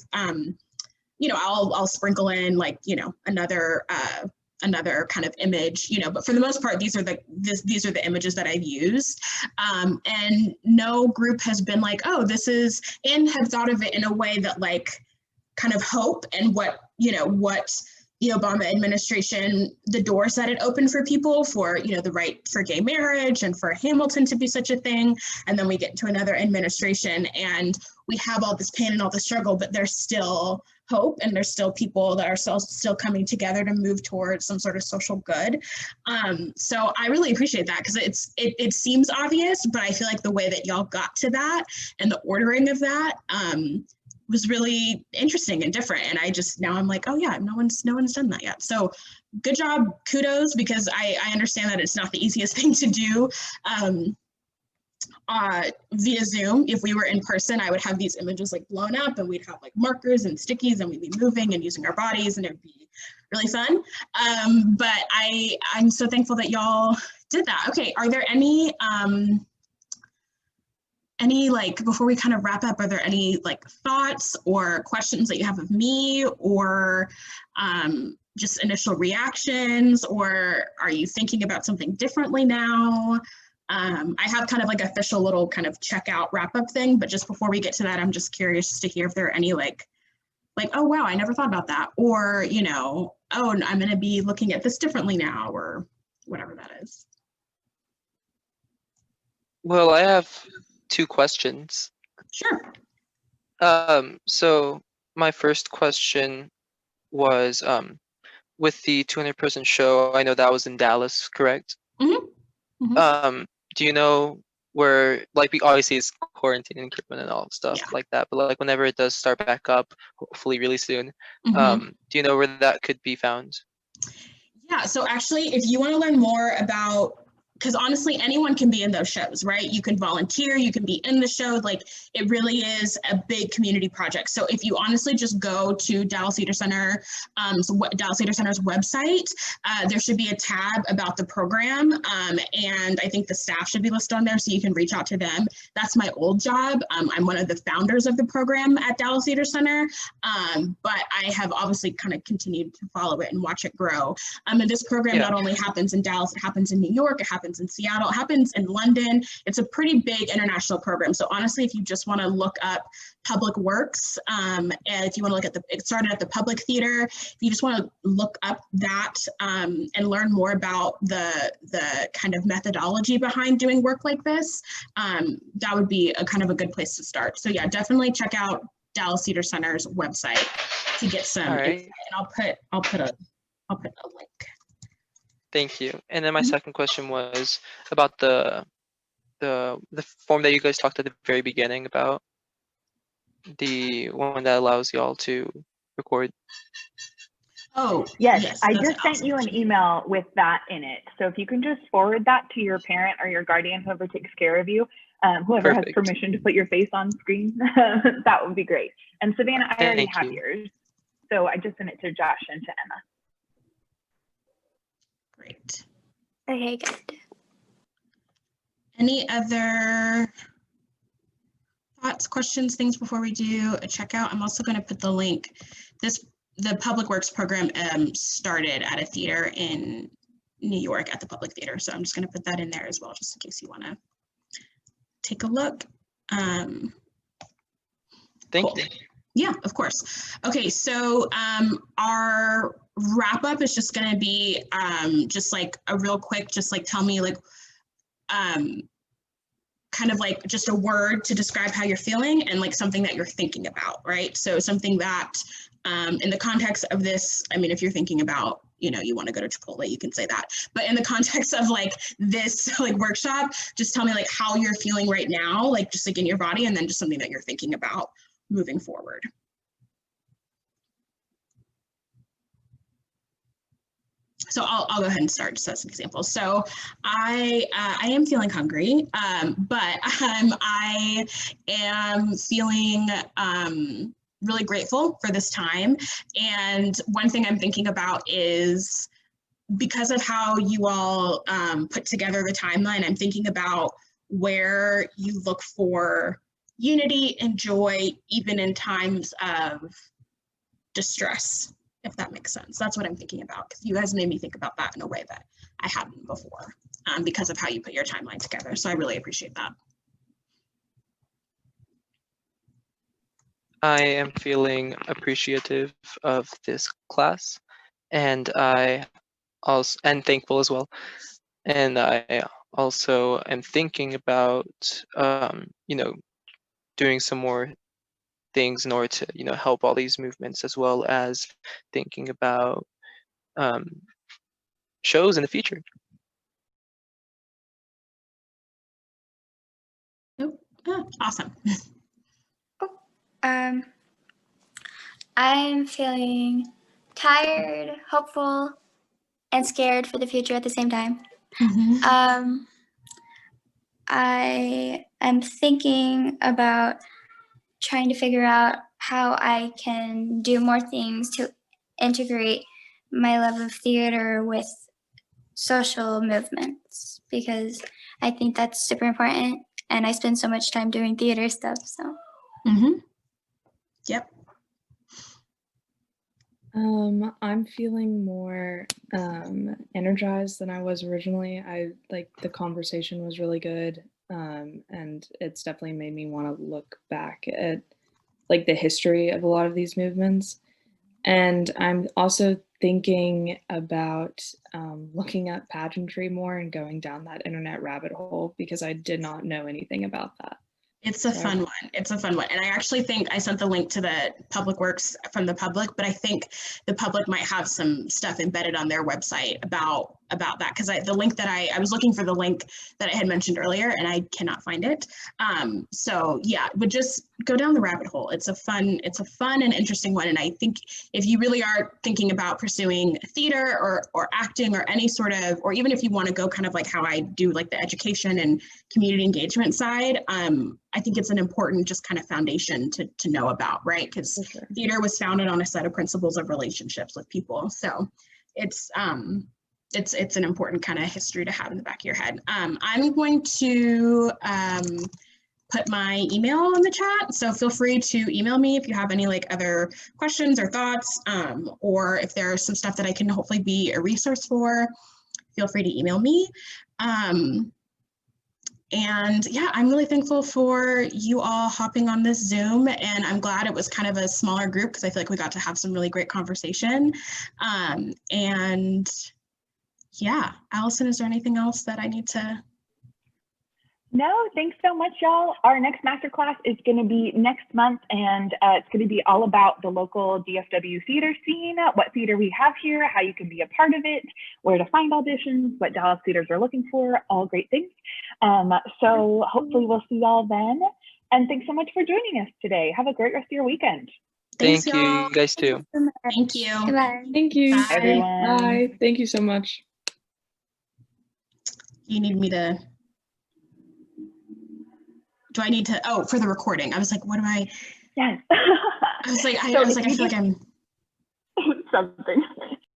you know, I'll sprinkle in like, you know, another kind of image, you know, but for the most part, these are the images that I've used. And no group has been like, oh, this is, and have thought of it in a way that like kind of hope and what the Obama administration, the doors that it opened for people for, you know, the right for gay marriage and for Hamilton to be such a thing. And then we get into another administration and we have all this pain and all the struggle, but there's still hope and there's still people that are still coming together to move towards some sort of social good. So I really appreciate that because it seems obvious, but I feel like the way that y'all got to that and the ordering of that was really interesting and different. And I just, now I'm like, oh yeah, no one's done that yet. So good job, kudos, because I understand that it's not the easiest thing to do via Zoom. If we were in person, I would have these images like blown up and we'd have like markers and stickies and we'd be moving and using our bodies and it'd be really fun. But I'm so thankful that y'all did that. Okay, are there any like, before we kind of wrap up, are there any like thoughts or questions that you have of me or just initial reactions, or are you thinking about something differently now? I have kind of like official little kind of checkout wrap up thing, but just before we get to that, I'm just curious to hear if there are any like, oh wow, I never thought about that, or, you know, oh, I'm going to be looking at this differently now, or whatever that is. Well, I have 2 questions. Sure. So my first question was, with the 200-person show, I know that was in Dallas, correct? Mm-hmm. Mm-hmm. Do you know where, like, we obviously it's quarantine and equipment and all stuff like that, but like whenever it does start back up, hopefully really soon, do you know where that could be found? Yeah, so actually, if you want to learn more about, because honestly, anyone can be in those shows, right? You can volunteer, you can be in the show. Like, it really is a big community project. So if you honestly just go to Dallas Theater Center, Dallas Theater Center's website, there should be a tab about the program. And I think the staff should be listed on there so you can reach out to them. That's my old job. I'm one of the founders of the program at Dallas Theater Center. But I have obviously kind of continued to follow it and watch it grow. And this program not only happens in Dallas, it happens in New York, it happens in Seattle, it happens in London. It's a pretty big international program. So honestly, if you just want to look up Public Works, and if you want to look at it started at the Public Theater, if you just want to look up that and learn more about the kind of methodology behind doing work like this, that would be a kind of a good place to start. So yeah, definitely check out Dallas Theater Center's website to get some insight. And I'll put a link. Thank you. And then my second question was about the form that you guys talked at the very beginning about, the one that allows y'all to record. Oh, yes, I just sent you an email with that in it. So if you can just forward that to your parent or your guardian, whoever takes care of you, whoever has permission to put your face on screen, that would be great. And Savannah, I already have yours. So I just sent it to Josh and to Emma. Great. Okay, good. Any other thoughts, questions, things before we do a checkout? I'm also going to put the link. The Public Works program started at a theater in New York at the Public Theater. So I'm just going to put that in there as well, just in case you want to take a look. Thank Cool. you. Yeah, of course. Okay, so our wrap up is just going to be just like a real quick, just like tell me like kind of like just a word to describe how you're feeling and like something that you're thinking about, right? So something that in the context of this, I mean, if you're thinking about, you know, you want to go to Chipotle, you can say that. But in the context of like this like workshop, just tell me like how you're feeling right now, like just like in your body, and then just something that you're thinking about moving forward. So I'll go ahead and start just as an example. So I am feeling hungry, but I am feeling really grateful for this time. And one thing I'm thinking about is because of how you all put together the timeline, I'm thinking about where you look for unity and joy, even in times of distress, if that makes sense. That's what I'm thinking about, because you guys made me think about that in a way that I hadn't before because of how you put your timeline together. So I really appreciate that. I am feeling appreciative of this class, and I also thankful as well. And I also am thinking about you know, doing some more things in order to, you know, help all these movements, as well as thinking about shows in the future. Awesome. I'm feeling tired, hopeful, and scared for the future at the same time. Mm-hmm. I am thinking about trying to figure out how I can do more things to integrate my love of theater with social movements, because I think that's super important, and I spend so much time doing theater stuff. So. Mm-hmm. Yep. I'm feeling more energized than I was originally. I like the conversation was really good, and it's definitely made me want to look back at like the history of a lot of these movements. And I'm also thinking about looking at pageantry more and going down that internet rabbit hole, because I did not know anything about that. It's a fun one. It's a fun one. And I actually think I sent the link to the Public Works from the public, but I think the public might have some stuff embedded on their website about that. Because the link that I was looking for the link that I had mentioned earlier, and I cannot find it. So yeah, but just go down the rabbit hole. It's a fun and interesting one. And I think if you really are thinking about pursuing theater or acting or any sort of, or even if you want to go kind of like how I do like the education and community engagement side, I think it's an important just kind of foundation to know about, right? Because theater was founded on a set of principles of relationships with people. So it's an important kind of history to have in the back of your head. I'm going to put my email in the chat. So feel free to email me if you have any like other questions or thoughts, or if there's some stuff that I can hopefully be a resource for, feel free to email me. And yeah, I'm really thankful for you all hopping on this Zoom, and I'm glad it was kind of a smaller group because I feel like we got to have some really great conversation. And yeah, Allison, is there anything else that I need to? No, thanks so much, y'all. Our next masterclass is going to be next month, and it's going to be all about the local DFW theater scene, what theater we have here, how you can be a part of it, where to find auditions, what Dallas theaters are looking for, all great things. So hopefully we'll see y'all then. And thanks so much for joining us today. Have a great rest of your weekend. Thanks, Thank you, you guys too. Thank you. Goodbye. Thank you. Bye, everyone. Bye. Thank you so much. You need me to? Do I need to? Oh, for the recording. I was like, what am I? Yes. I was like, I feel like I'm something.